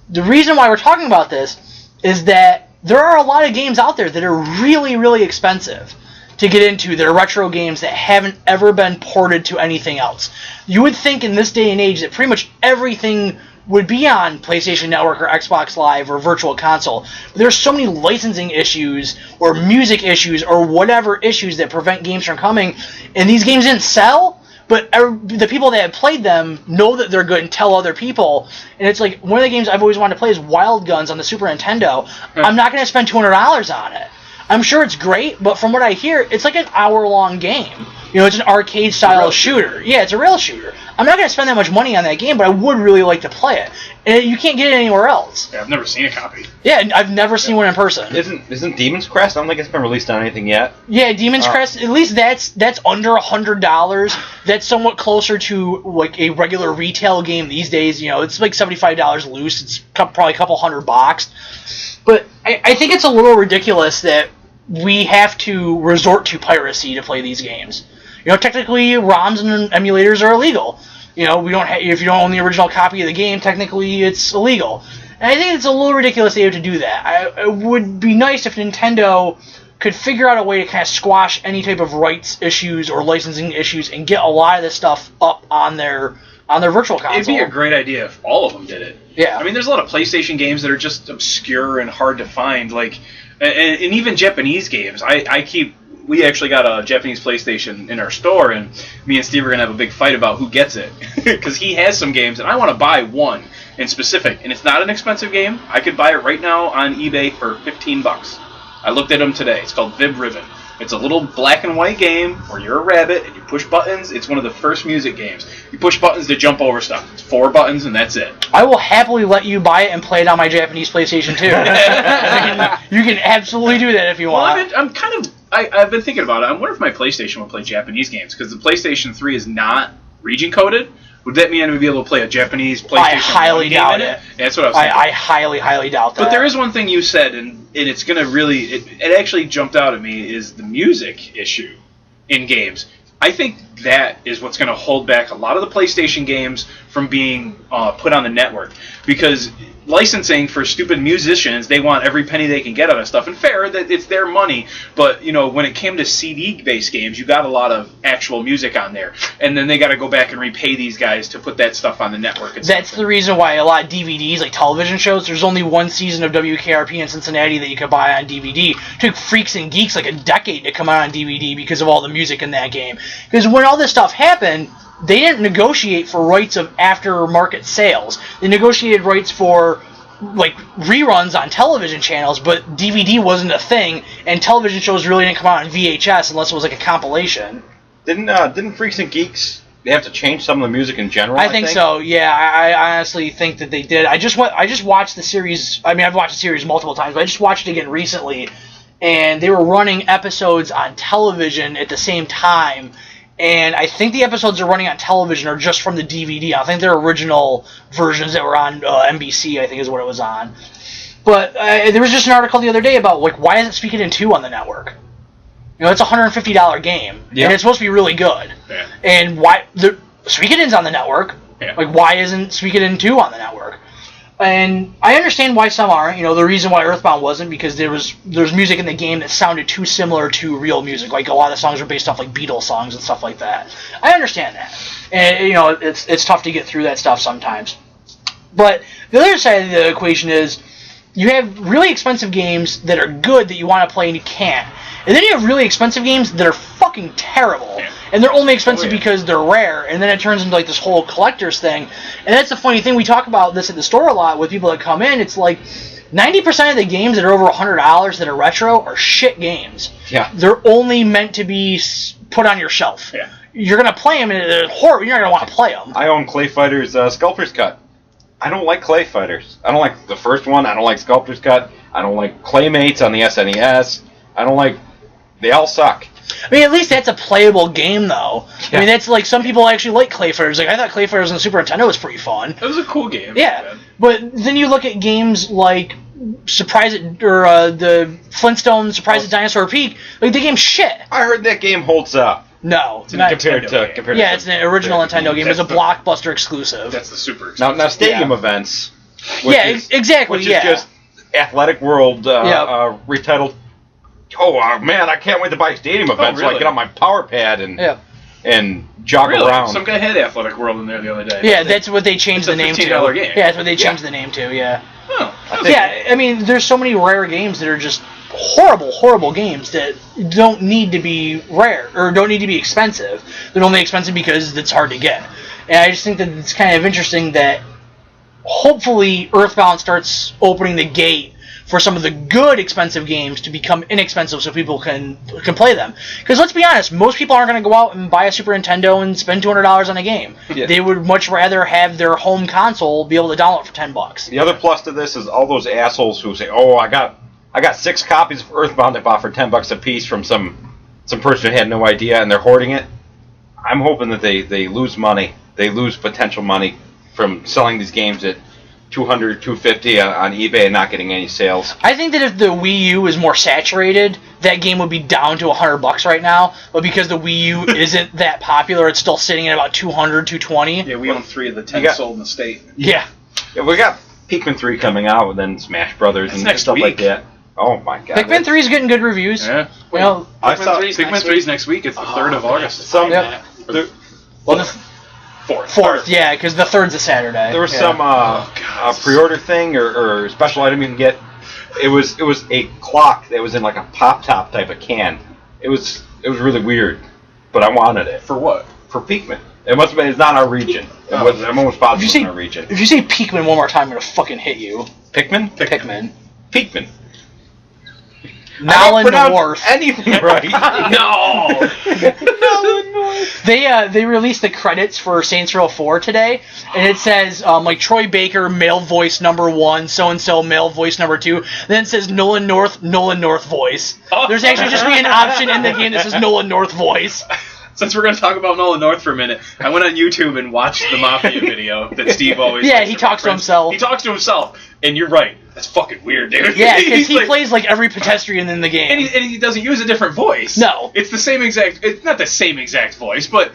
The reason why we're talking about this is that there are a lot of games out there that are really, really expensive to get into. That are retro games that haven't ever been ported to anything else. You would think in this day and age that pretty much everything would be on PlayStation Network or Xbox Live or Virtual Console. But there's so many licensing issues or music issues or whatever issues that prevent games from coming, and these games didn't sell, but the people that have played them know that they're good and tell other people. And it's like, one of the games I've always wanted to play is Wild Guns on the Super Nintendo. I'm not going to spend $200 on it. I'm sure it's great, but from what I hear, it's like an hour-long game. You know, it's an arcade-style shooter. Yeah, it's a rail shooter. I'm not going to spend that much money on that game, but I would really like to play it. And you can't get it anywhere else. Yeah, I've never seen a copy. Yeah, I've never seen one in person. Isn't Demon's Crest? I don't think it's been released on anything yet. Yeah, Demon's Crest, at least that's under $100. That's somewhat closer to like a regular retail game these days. You know, it's like $75 loose. It's probably a couple $100. But I think it's a little ridiculous that we have to resort to piracy to play these games. You know, technically, ROMs and emulators are illegal. You know, if you don't own the original copy of the game, technically it's illegal. And I think it's a little ridiculous they have to do that. It would be nice if Nintendo could figure out a way to kind of squash any type of rights issues or licensing issues and get a lot of this stuff up on their virtual console. It'd be a great idea if all of them did it. Yeah. I mean, there's a lot of PlayStation games that are just obscure and hard to find, like, and even Japanese games. We actually got a Japanese PlayStation in our store, and me and Steve are going to have a big fight about who gets it. Because he has some games, and I want to buy one in specific. And it's not an expensive game. I could buy it right now on eBay for $15. I looked at them today. It's called Vib Ribbon. It's a little black and white game where you're a rabbit and you push buttons. It's one of the first music games. You push buttons to jump over stuff. It's 4 buttons, and that's it. I will happily let you buy it and play it on my Japanese PlayStation 2. You can absolutely do that if you want. I've been thinking about it. I wonder if my PlayStation will play Japanese games, because the PlayStation 3 is not region coded. Would that mean I would be able to play a Japanese PlayStation 1 I highly game doubt in it. it? That's what I was thinking. I highly, highly doubt that. But there is one thing you said, and it's going to really... It actually jumped out at me, is the music issue in games. I think that is what's going to hold back a lot of the PlayStation games from being put on the network. Because licensing for stupid musicians, they want every penny they can get out of stuff. And fair, that it's their money. But, you know, when it came to CD-based games, you got a lot of actual music on there. And then they got to go back and repay these guys to put that stuff on the network. That's the reason why a lot of DVDs, like television shows, there's only one season of WKRP in Cincinnati that you could buy on DVD. It took Freaks and Geeks like a decade to come out on DVD because of all the music in that game. Because when all this stuff happened, they didn't negotiate for rights of aftermarket sales. They negotiated rights for like reruns on television channels, but DVD wasn't a thing, and television shows really didn't come out on VHS unless it was like a compilation. Didn't Freaks and Geeks, they have to change some of the music in general? I think so. Yeah, I honestly think that they did. I just watched the series. I mean, I've watched the series multiple times, but I just watched it again recently, and they were running episodes on television at the same time. And I think the episodes they're running on television are just from the DVD. I think they're original versions that were on NBC, I think is what it was on. But there was just an article the other day about, like, why isn't Suikoden 2 on the network? You know, it's a $150 game, and it's supposed to be really good. Yeah. And why... Suikoden's on the network. Yeah. Like, why isn't Suikoden 2 on the network? And I understand why some aren't. You know, the reason why Earthbound wasn't, because there's music in the game that sounded too similar to real music. Like, a lot of the songs are based off, like, Beatles songs and stuff like that. I understand that. And, you know, it's tough to get through that stuff sometimes. But the other side of the equation is you have really expensive games that are good that you want to play and you can't. And then you have really expensive games that are fucking terrible. Yeah. And they're only expensive because they're rare. And then it turns into like this whole collector's thing. And that's the funny thing. We talk about this at the store a lot with people that come in. It's like 90% of the games that are over $100 that are retro are shit games. Yeah. They're only meant to be put on your shelf. Yeah. You're going to play them and they're horrible. You're not going to want to play them. I own Clay Fighters Sculptor's Cut. I don't like Clay Fighters. I don't like the first one. I don't like Sculptor's Cut. I don't like Claymates on the SNES. I don't like... They all suck. I mean, at least that's a playable game, though. Yeah. I mean, that's like, some people actually like Clay Fighters. Like, I thought Clay Fighters on the Super Nintendo was pretty fun. It was a cool game. Yeah, but then you look at games like the Flintstone Surprise at Dinosaur Peak. Like, the game's shit. I heard that game holds up. No, It's a not Nintendo game. compared yeah, to it's an original Nintendo game. It's a That's the- Blockbuster exclusive. That's the super now exclusive. stadium events. Which Yeah, is, exactly, Which yeah. is just Athletic World Yeah. retitled. Oh man, I can't wait to buy stadium events so I really? get on my power pad and Yeah. and jog Really? around. Some guy had Athletic World in there the other day. Yeah, that's what they changed It's the a name to. $15 game. Yeah, that's what they changed the name to, yeah. Oh, Yeah, I mean, there's so many rare games that are just horrible, horrible games that don't need to be rare, or don't need to be expensive. They're only expensive because it's hard to get. And I just think that it's kind of interesting that hopefully Earthbound starts opening the gate for some of the good expensive games to become inexpensive so people can play them. Because let's be honest, most people aren't going to go out and buy a Super Nintendo and spend $200 on a game. Yeah. They would much rather have their home console be able to download it for $10. The other plus to this is all those assholes who say, "Oh, I got 6 copies of Earthbound I bought for $10 a piece from some person who had no idea and they're hoarding it." I'm hoping that they lose money. They lose potential money from selling these games at $200, $250 on eBay and not getting any sales. I think that if the Wii U is more saturated, that game would be down to $100 right now. But because the Wii U isn't that popular, it's still sitting at about $200, $220. Yeah, we own 3 of the 10 You got- sold in the state. Yeah. Yeah, we got Pikmin 3 coming out and then Smash Brothers That's and next stuff like week. that. Oh my god. Pikmin 3 is getting good reviews. Yeah. Well, I saw Pikmin 3 is next week. It's the 3rd of August. some Yep. there, well, the 4th. yeah, because the 3rd's a Saturday. there was Yeah. some pre-order thing or special item you can get. It was a clock that was in like a pop top type of can. It was really weird, but I wanted it For what? for Pikmin. It must have been. It's not our region. I'm almost positive it's not our region. If you say Pikmin one more time, I'm gonna fucking hit you. Pikmin? Pikmin. Pikmin. Nolan pronounce North. anything right. No! They released the credits for Saints Row 4 today, and it says like Troy Baker, male voice number 1, so and so, male voice number 2. Then it says Nolan North voice. There's actually just be an option in the game that says Nolan North voice. Since we're going to talk about Nolan North for a minute, I went on YouTube and watched the Mafia video that Steve always Yeah, likes he talks to reference. himself. He talks to himself, and you're right. That's fucking weird, dude. Yeah, because He's he like- plays like every pedestrian in the game. And he doesn't use a different voice. No. It's the same exact... It's not the same exact voice, but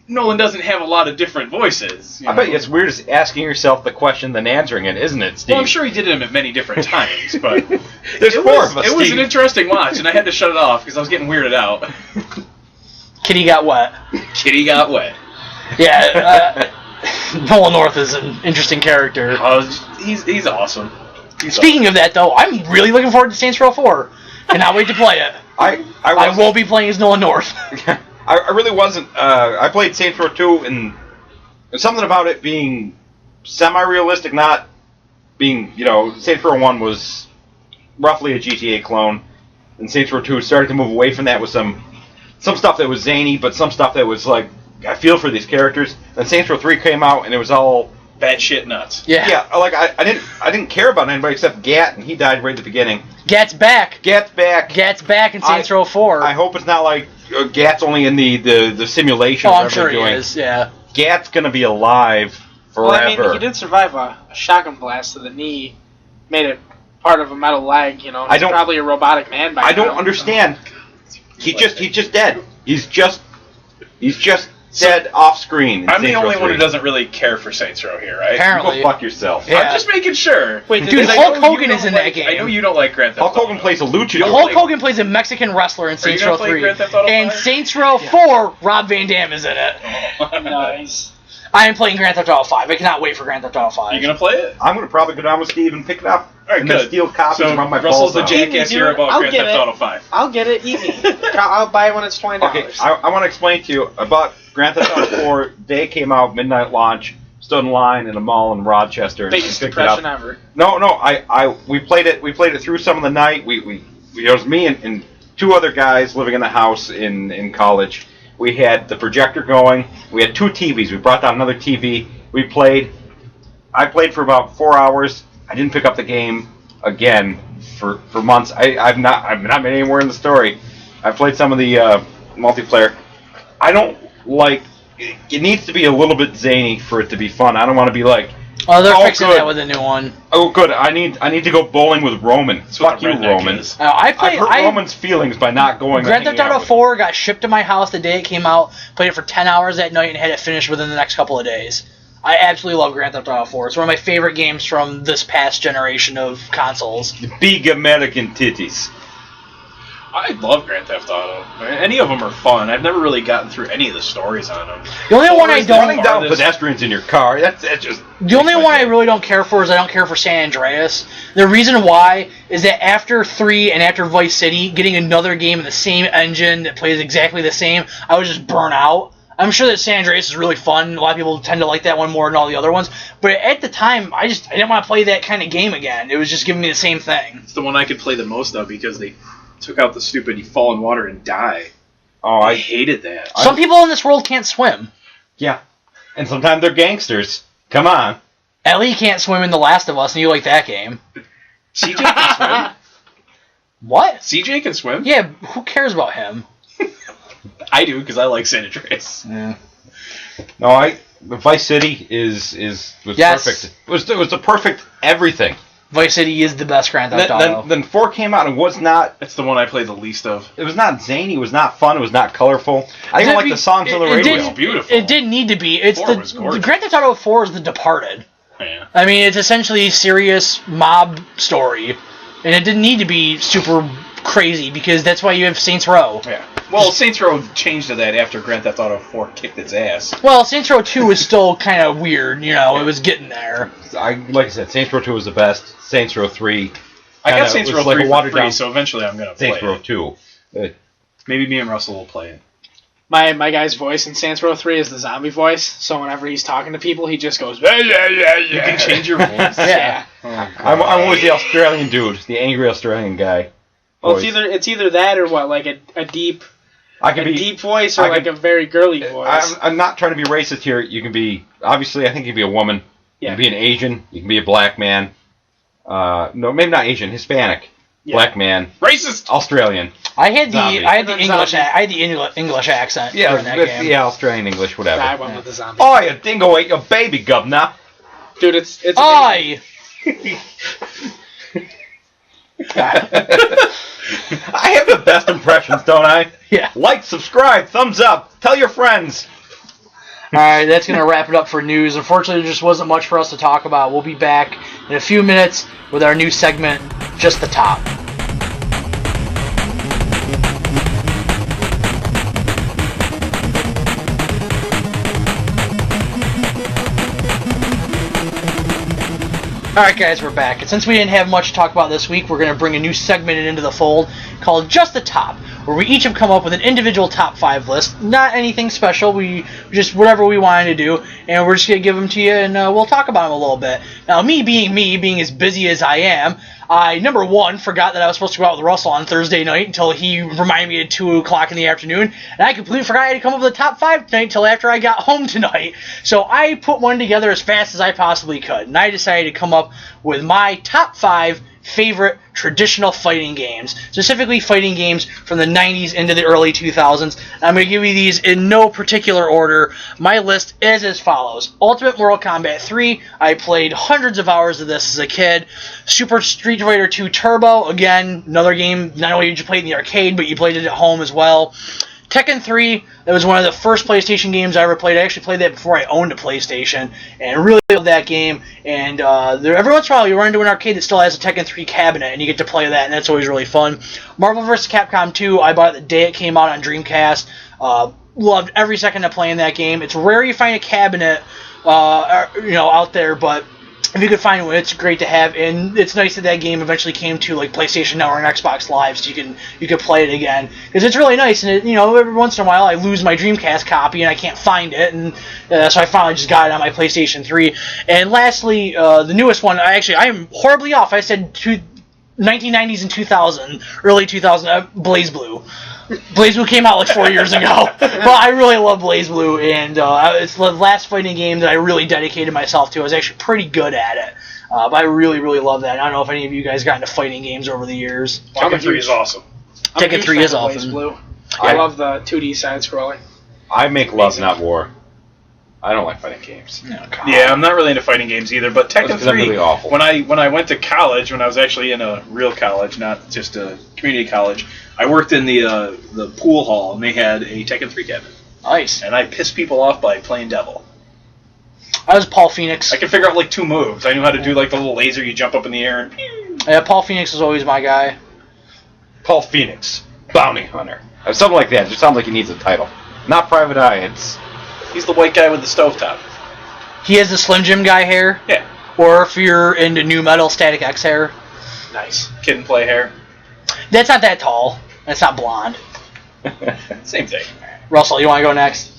Nolan doesn't have a lot of different voices. I bet it's weird as asking yourself the question than answering it, isn't it, Steve? Well, I'm sure he did them at many different times, but... There's it four was, of us, It was Steve. an interesting watch, and I had to shut it off because I was getting weirded out. Kitty got wet. Kitty got wet. Yeah, Nolan North is an interesting character. He's awesome. Speaking of that, though, I'm really looking forward to Saints Row 4. Cannot wait to play it. I won't be playing as Nolan North. I really wasn't. I played Saints Row 2, and there's something about it being semi-realistic, not being, Saints Row 1 was roughly a GTA clone, and Saints Row 2 started to move away from that with some stuff that was zany, but some stuff that was like, I feel for these characters. Then Saints Row 3 came out, and it was all bad shit nuts. Yeah. like I didn't care about anybody except Gat, and he died right at the beginning. Gat's back. Gat's back. Gat's back in Saints Row 4. I hope it's not like Gat's only in the simulation. Oh, or I'm whatever sure he they're doing. is, yeah. Gat's gonna be alive forever. Well, I mean, he did survive a shotgun blast to the knee, made it part of a metal leg. He's probably a robotic man by now. I don't understand. He's just dead. He's just dead off screen. in I'm the Saints Row only one 3. who doesn't really care for Saints Row here, right? Apparently. Go fuck yourself. Yeah. I'm just making sure. Wait, Dude, did they- Hulk I know you Hogan is don't in that like- game. I know you don't like Grand Theft Hulk Auto. Hogan plays a luchador. Hulk Hogan plays a Mexican wrestler in Saints gonna Row play 3. Grand Theft Auto And 5? Saints Row 4, Rob Van Dam is in it. Nice. I am playing Grand Theft Auto 5. I cannot wait for Grand Theft Auto 5. You gonna play it? I'm gonna probably go down with Steve and pick it up. All right, and good. then steal copies So and run my Russell's balls the out. jackass here about I'll Grand get Theft it. Auto 5. I'll get it easy. I'll buy it when it's $20. Okay, I want to explain to you about Grand Theft Auto 4. Day came out, midnight launch. Stood in line in a mall in Rochester and Biggest picked it up. depression ever. No, we played it through some of the night. It was me and two other guys living in the house in college. We had the projector going. We had 2 TVs. We brought down another TV. We played. I played for about 4 hours. I didn't pick up the game again for months. I've not been anywhere in the story. I played some of the multiplayer. I don't like. It needs to be a little bit zany for it to be fun. I don't want to be like, Oh, they're Oh, fixing good. that with a new one. oh, good. I need to go bowling with Roman. That's what Fuck the you, redneck Roman. is. I I played. hurt Roman's feelings by not going. Grand Theft hanging out Auto with 4 got shipped to my house the day it came out. Played it for 10 hours that night and had it finished within the next couple of days. I absolutely love Grand Theft Auto 4. It's one of my favorite games from this past generation of consoles. him. Big American titties. I love Grand Theft Auto. Any of them are fun. I've never really gotten through any of the stories on them. The only one I Running don't. down Farthest- pedestrians in your car. That's just. The only makes my one I day. really don't care for is I don't care for San Andreas. The reason why is that after 3 and after Vice City, getting another game in the same engine that plays exactly the same, I was just burnt out. I'm sure that San Andreas is really fun. A lot of people tend to like that one more than all the other ones. But at the time, I didn't want to play that kind of game again. It was just giving me the same thing. It's the one I could play the most of because they took out the stupid you fall in water and die. Oh, I hated that. Some people in this world can't swim. Yeah. And sometimes they're gangsters. Come on. Ellie can't swim in The Last of Us, and you like that game. CJ can swim. What? CJ can swim? Yeah, who cares about him? I do because I like San Andreas. Yeah. No, Vice City was Yes. perfect. It was the perfect everything. Vice City is the best Grand Theft Auto. Then 4 came out and was not. That's the one I played the least of. It was not zany. It was not fun. It was not colorful. I didn't like the songs on the radio. It's beautiful. It didn't need to be. It's 4 was the gorgeous. Grand Theft Auto 4 is The Departed. Yeah. I mean, it's essentially a serious mob story, and it didn't need to be super crazy because that's why you have Saints Row. Yeah. Well, Saints Row changed to that after Grand Theft Auto 4 kicked its ass. Well, Saints Row 2 was still kind of weird, you know, it was getting there. Like I said, Saints Row 2 was the best. Saints Row 3. I got Saints Row 3 watered for free, down so eventually I'm going to play Saints Row it. 2. Maybe me and Russell will play it. My guy's voice in Saints Row 3 is the zombie voice, so whenever he's talking to people, he just goes, yeah, yeah, yeah, You can change your voice. Yeah. I'm always the Australian dude, the angry Australian guy. Well, Voice. it's either that or what, like a deep I can be. deep voice or I like can- a very girly voice. I'm not trying to be racist here. You can be, obviously, I think you can be a woman. Yeah. You can be an Asian. You can be a black man. No, maybe not Asian. Hispanic. Yeah. Black man. Racist! Australian. I had the Zombie. English accent Yeah, during that game. yeah, Australian English, whatever. I went with the zombie. Oh, you dingo ate your baby, governor. Dude, it's Aye! I have the best impressions, don't I? Yeah. Like, subscribe, thumbs up, tell your friends. Alright, that's going to wrap it up for news. Unfortunately, there just wasn't much for us to talk about. We'll be back in a few minutes with our new segment, Just the Top. Alright guys, we're back. And since we didn't have much to talk about this week, we're going to bring a new segment into the fold called Just the Top, where we each have come up with an individual top 5 list. Not anything special, we just whatever we wanted to do, and we're just going to give them to you and we'll talk about them a little bit. Now, me being as busy as I am, I, number one, forgot that I was supposed to go out with Russell on Thursday night until he reminded me at 2 o'clock in the afternoon, and I completely forgot I had to come up with a top 5 tonight until after I got home tonight. So I put one together as fast as I possibly could, and I decided to come up with my top 5 favorite traditional fighting games, specifically fighting games from the 90s into the early 2000s. I'm going to give you these in no particular order. My list is as follows. Ultimate Mortal Kombat 3, I played hundreds of hours of this as a kid. Super Street Fighter 2 Turbo, again, another game, not only did you play it in the arcade, but you played it at home as well. Tekken 3, that was one of the first PlayStation games I ever played. I actually played that before I owned a PlayStation, and really loved that game. And every once in a while, you run into an arcade that still has a Tekken 3 cabinet, and you get to play that, and that's always really fun. Marvel vs. Capcom 2, I bought it the day it came out on Dreamcast. Loved every second of playing that game. It's rare you find a cabinet, out there, but if you could find one, it's great to have, and it's nice that that game eventually came to like PlayStation Network and Xbox Live, so you can play it again, because it's really nice. And every once in a while I lose my Dreamcast copy and I can't find it, and so I finally just got it on my PlayStation 3. And lastly, the newest one, I am horribly off. I said 1990s and 2000, early 2000, Blaze Blue. Blaze Blue came out like 4 years ago, but I really love Blaze Blue, and it's the last fighting game that I really dedicated myself to. I was actually pretty good at it, but I really, really love that. I don't know if any of you guys got into fighting games over the years. Tekken 3 is awesome. Tekken 3 is awesome. Blaze Blue. I love the 2D side scrolling. I make love, not war. I don't like fighting games. Yeah, I'm not really into fighting games either, but Tekken 'cause I'm 3, really awful. when I went to college, when I was actually in a real college, not just a community college, I worked in the pool hall, and they had a Tekken 3 cabinet. Nice. And I pissed people off by playing Devil. I was Paul Phoenix. I could figure out like 2 moves. I knew how to do like the little laser, you jump up in the air and pew. Yeah, Paul Phoenix was always my guy. Paul Phoenix, Bounty Hunter. Or something like that. It just sounds like he needs a title. Not Private Eye, it's... He's the white guy with the stovetop. He has the Slim Jim guy hair, Yeah. or if you're into new metal, Static X hair. Nice. Kid and play hair. That's not that tall. That's not blonde. Same thing. Russell, you want to go next?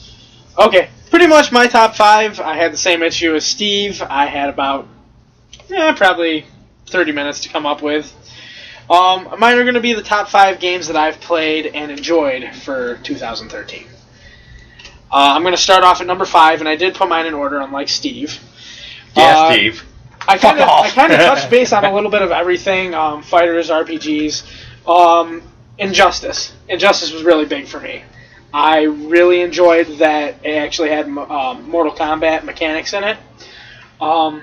Okay, pretty much my top 5. I had the same issue as Steve. I had about, probably 30 minutes to come up with. Mine are going to be the top 5 games that I've played and enjoyed for 2013. I'm going to start off at number 5, and I did put mine in order, unlike Steve. Yeah, Steve. I kind of touched base on a little bit of everything, fighters, RPGs. Injustice. Injustice was really big for me. I really enjoyed that it actually had Mortal Kombat mechanics in it. But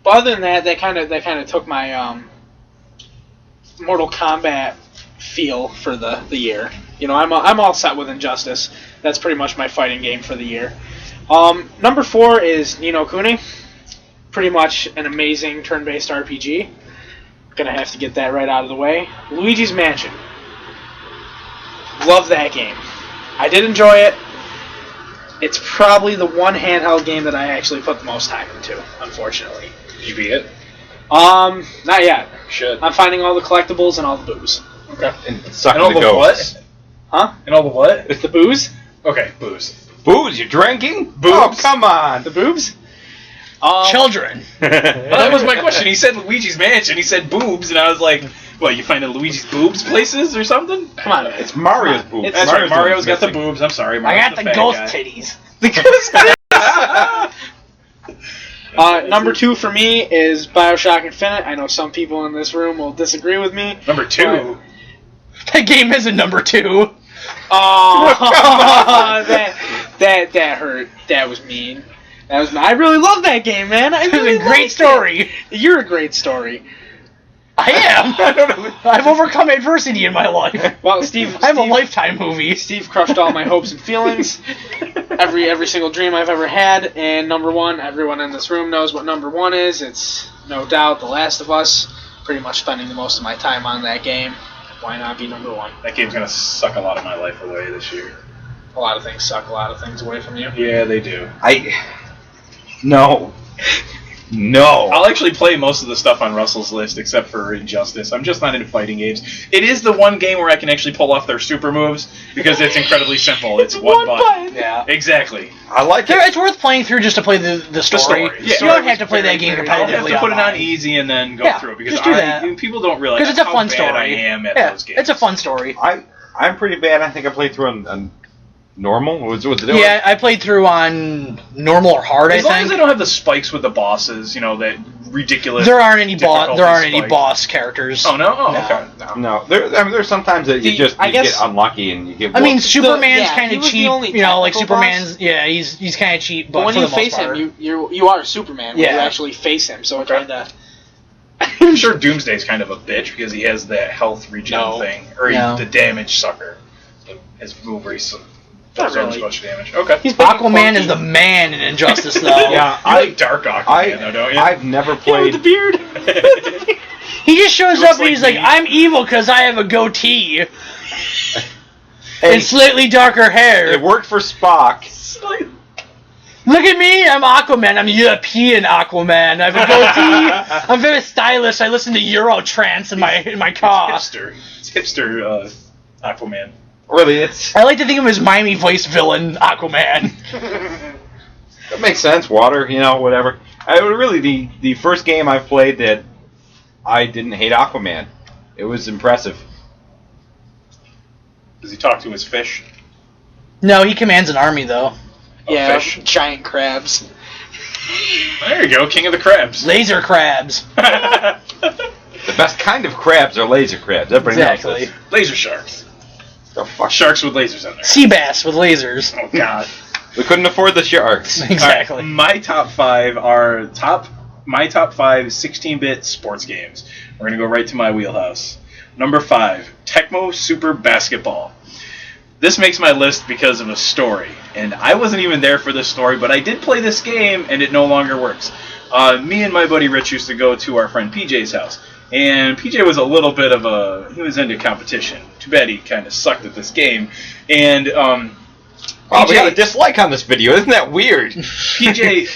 other than that, they kind of took my Mortal Kombat feel for the year. You know, I'm all set with Injustice. That's pretty much my fighting game for the year. Number 4 is Ni no Kuni. Pretty much an amazing turn-based RPG. Gonna have to get that right out of the way. Luigi's Mansion. Love that game. I did enjoy it. It's probably the one handheld game that I actually put the most time into, unfortunately. Did you beat it? Not yet. Should. I'm finding all the collectibles and all the booze. Okay. And sucking And all the the ghosts. what? Huh? And all the what? The booze? Okay, booze. Booze, you drinking? Boobs. Oh, come on. The boobs? Children. Well, that was my question. He said Luigi's Mansion. He said boobs, and I was like, "What? You find Luigi's boobs places or something?" Come on. It's Mario's boobs. It's- That's right. Mario's got the missing. boobs. I'm sorry. I Mario's got the fat ghost guy. titties. Number 2 for me is Bioshock Infinite. I know some people in this room will disagree with me. Number 2. That game isn't number 2. Oh, that hurt. That was mean. I really love that game, man. I It really was a great liked story. it. You're a great story. I am. I don't know. I've overcome adversity in my life. Well, Steve, I'm a Lifetime movie. Steve crushed all my hopes and feelings. Every single dream I've ever had. And number 1, everyone in this room knows what number 1 is. It's no doubt The Last of Us. Pretty much spending the most of my time on that game. Why not be number 1? That game's gonna suck a lot of my life away this year. A lot of things suck a lot of things away from you. Yeah, they do. No. I'll actually play most of the stuff on Russell's list except for Injustice. I'm just not into fighting games. It is the one game where I can actually pull off their super moves because it's incredibly simple. It's one button. Yeah. Exactly. I like it. It's worth playing through just to play the story. Yeah. You don't have to play that game I'll have competitively to put it on online. easy and then go Yeah, through it because just do that. people don't realize Because it's a how fun bad story. I am at Yeah, those games. it's a fun story. I'm pretty bad. I think I played through on normal. Was it? Yeah, I played through on normal or hard. As I long think as they don't have the spikes with the bosses, you know, that ridiculous. there aren't any difficulty spike. boss characters. Oh no! Oh, No. okay. No, there's sometimes that you I guess- get unlucky and you get. I mean, whooped. Superman's yeah, kind he of was the cheap. only You know, like technical Superman's. Yeah, he's kind of cheap, but But when for you the most face part. him, you are Superman. When Yeah. you actually face him, so it Okay. kind of. I'm sure Doomsday's kind of a bitch because he has that health regen No. thing, or No. the damage sucker. His move where he does really. so much damage. Okay. He's pretty Aquaman is clunky. the man in Injustice, though. Yeah, You like Dark Aquaman, though, don't you? I've never Yeah, with the played. beard. He just shows Looks up and he's like like, me. "I'm evil because I have a goatee Hey, and slightly darker hair. it worked for Spock. Look at me, I'm Aquaman. I'm European Aquaman. I have a goatee. I'm very stylish. I listen to Eurotrance in my car. Hipster. It's hipster Aquaman. Really, it's I like to think of him as Miami voice villain Aquaman. it makes sense. Water, whatever. I would really the first game I've played that I didn't hate Aquaman. It was impressive. Does he talk to his fish? No, he commands an army though. Yeah, fish. giant crabs. There you go, King of the Crabs. Laser crabs. The best kind of crabs are laser crabs. Everybody knows Exactly. this. Laser sharks. The fuck? Sharks with lasers on there. Sea bass with lasers. Oh God. We couldn't afford the sharks. Exactly. All right, my top 5 are my top 5 16-bit sports games. We're gonna go right to my wheelhouse. Number 5, Tecmo Super Basketball. This makes my list because of a story, and I wasn't even there for this story, but I did play this game, and it no longer works. Me and my buddy Rich used to go to our friend PJ's house, and PJ was a little bit of he was into competition. Too bad he kind of sucked at this game, and Oh, we got a dislike on this video. Isn't that weird? PJ,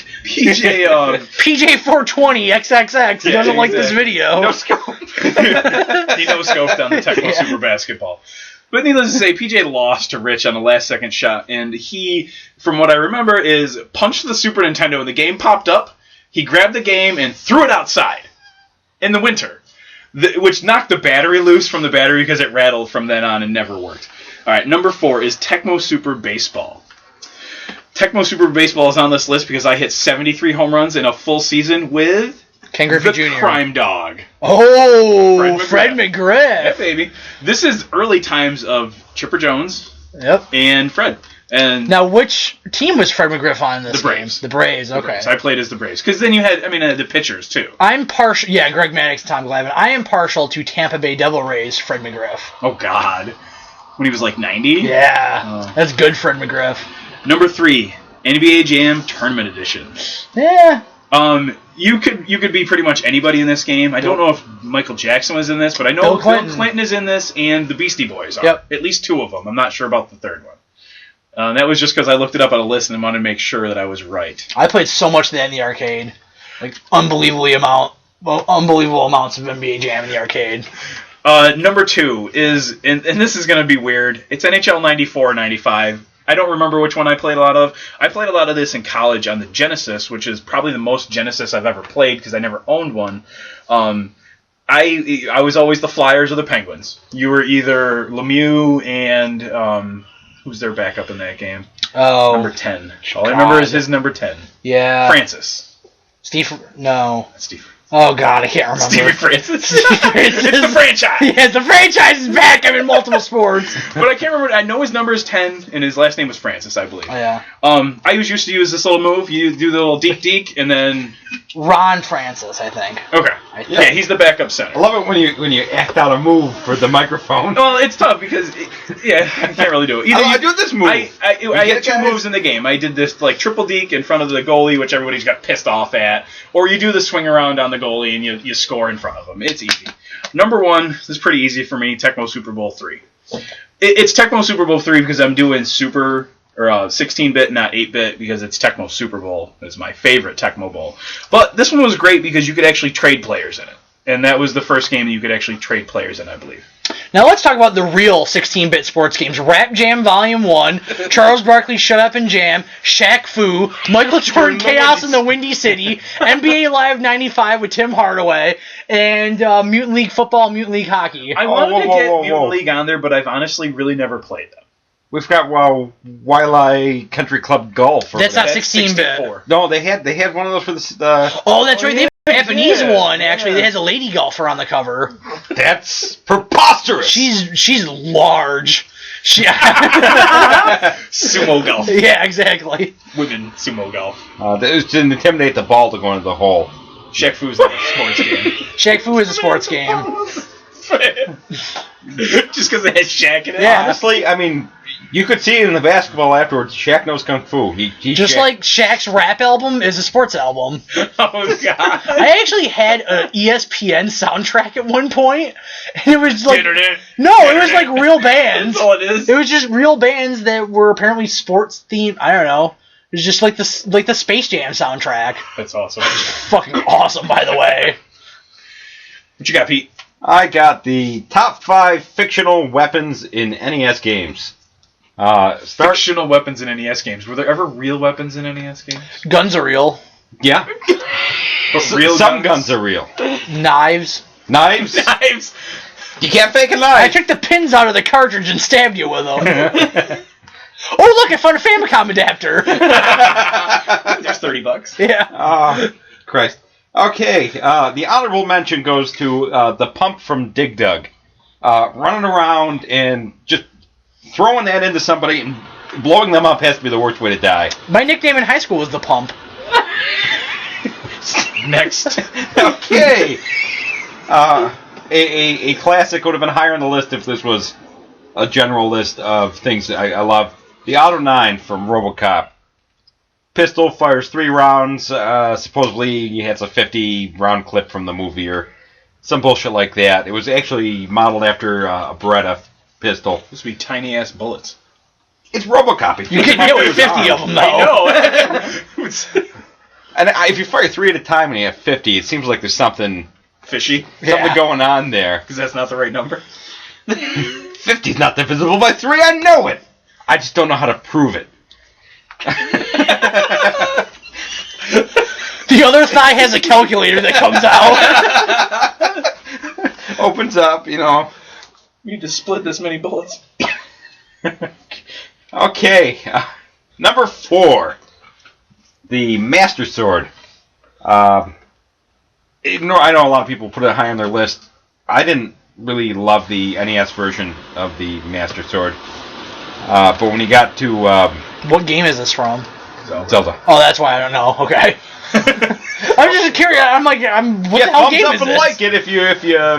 PJ420 XXX. He Yeah, doesn't like this exactly. video. No scope. he no-scoped on the Tecmo Super Basketball. But needless to say, PJ lost to Rich on the last second shot, and he, from what I remember, is punched the Super Nintendo and the game popped up. He grabbed the game and threw it outside in the winter, which knocked the battery loose from the battery because it rattled from then on and never worked. All right, number 4 is Tecmo Super Baseball. Tecmo Super Baseball is on this list because I hit 73 home runs in a full season with Ken Griffey the Jr. Crime Dog. Oh, Fred Yeah, McGriff. baby. This is early times of Chipper Jones Yep. and Fred. And Now, which team was Fred McGriff on in this The Braves. game? The Braves, the okay. Braves. I played as the Braves. Because then you had, the pitchers, too. I'm partial. Yeah, Greg Maddux, Tom Glavine. I am partial to Tampa Bay Devil Rays Fred McGriff. Oh, God. When he was like 90? Yeah, Oh. that's good Fred McGriff. Number 3, NBA Jam Tournament Edition. Yeah. You could be pretty much anybody in this game. I don't know if Michael Jackson was in this, but I know Bill Bill Clinton. Clinton is in this, and the Beastie Boys are. Yep. At least 2 of them. I'm not sure about the third one. That was just because I looked it up on a list and wanted to make sure that I was right. I played so much of that in the arcade. Like, unbelievable amounts of NBA Jam in the arcade. Number 2 is, and this is going to be weird, it's NHL 94-95. I don't remember which one I played a lot of. I played a lot of this in college on the Genesis, which is probably the most Genesis I've ever played because I never owned one. I was always the Flyers or the Penguins. You were either Lemieux and who's their backup in that game? Oh. Number 10. All I remember is his number 10. Yeah. Francis. No. Steve. Oh, God, I can't remember. Steven Francis. Steve Francis. It's the franchise. Yeah, the franchise is back. I'm in multiple sports. But I can't remember. I know his number is 10, and his last name was Francis, I believe. Oh, yeah. I used to use this little move. You do the little deke, and then... Ron Francis, I think. Okay. Yeah. Yeah, he's the backup center. I love it when you act out a move for the microphone. Well, it's tough because, I can't really do it. I do this move. I get had 2 guys? moves in the game. I did this like triple deke in front of the goalie, which everybody's got pissed off at, or you do the swing around on the goalie and you score in front of them. It's easy. Number 1 this is pretty easy for me. Tecmo Super Bowl 3. It's Tecmo Super Bowl 3 because I'm doing Super or 16-bit, not 8-bit, because it's Tecmo Super Bowl. It's my favorite Tecmo Bowl. But this one was great because you could actually trade players in it. And that was the first game that you could actually trade players in, I believe. Now let's talk about the real 16-bit sports games. Rap Jam Volume 1, Charles Barkley Shut Up and Jam, Shaq Fu, Michael Jordan Chaos in the Windy City, NBA Live 95 with Tim Hardaway, and Mutant League Football, Mutant League Hockey. I wanted to get whoa. Mutant League on there, but I've honestly really never played them. We've got Wiley Country Club Golf. That's not That's 16-bit. 64. No, they had one of those for the. Oh, that's right. They have a Japanese yeah, one, actually, yeah. that has a lady golfer on the cover. That's preposterous. She's large. She, Sumo golf. yeah, exactly. Women sumo golf. That was to intimidate the ball to go into the hole. Shaq Fu's not a sports game. Shaq Fu is a sports game. Just because it has Shaq in it? Yeah. Honestly, I mean, you could see it in the basketball afterwards. Shaq knows kung fu. He Just Shaq. like Shaq's rap album is a sports album. Oh, God. I actually had an ESPN soundtrack at one point, and it was like Internet. no, it was like real bands. That's all it is. It was just real bands that were apparently sports themed. I don't know. It was just like the Space Jam soundtrack. That's awesome. Fucking awesome, by the way. What you got, Pete? I got the top 5 fictional weapons in NES games. Fictional weapons in NES games. Were there ever real weapons in NES games? Guns are real. Yeah. Real Some guns are real. Knives. Knives? Knives. You can't fake a I knife. took the pins out of the cartridge and stabbed you with them. Oh, look, I found a Famicom adapter. There's $30. Yeah. Christ. Okay, the honorable mention goes to the pump from Dig Dug. Running around and just throwing that into somebody and blowing them up has to be the worst way to die. My nickname in high school was The Pump. Next. Okay. A classic would have been higher on the list if this was a general list of things that I love. The Auto 9 from RoboCop. Pistol fires 3 rounds. Supposedly he has a 50-round clip from the movie or some bullshit like that. It was actually modeled after a Beretta pistol. This would be tiny-ass bullets. It's RoboCop. You can get with 50 of them, though. I know. And if you fire 3 at a time and you have 50, it seems like there's something Fishy. going on there. Because that's not the right number. 50's not divisible by 3, I know it! I just don't know how to prove it. The other thigh has a calculator that comes out. Opens up, you know. You need to split this many bullets. Okay, number 4. The Master Sword. I know a lot of people put it high on their list. I didn't really love the NES version of the Master Sword. But when you got to What game is this from? Zelda. Oh, that's why I don't know. Okay. I'm just curious. What the hell thumbs game up is and this? like it if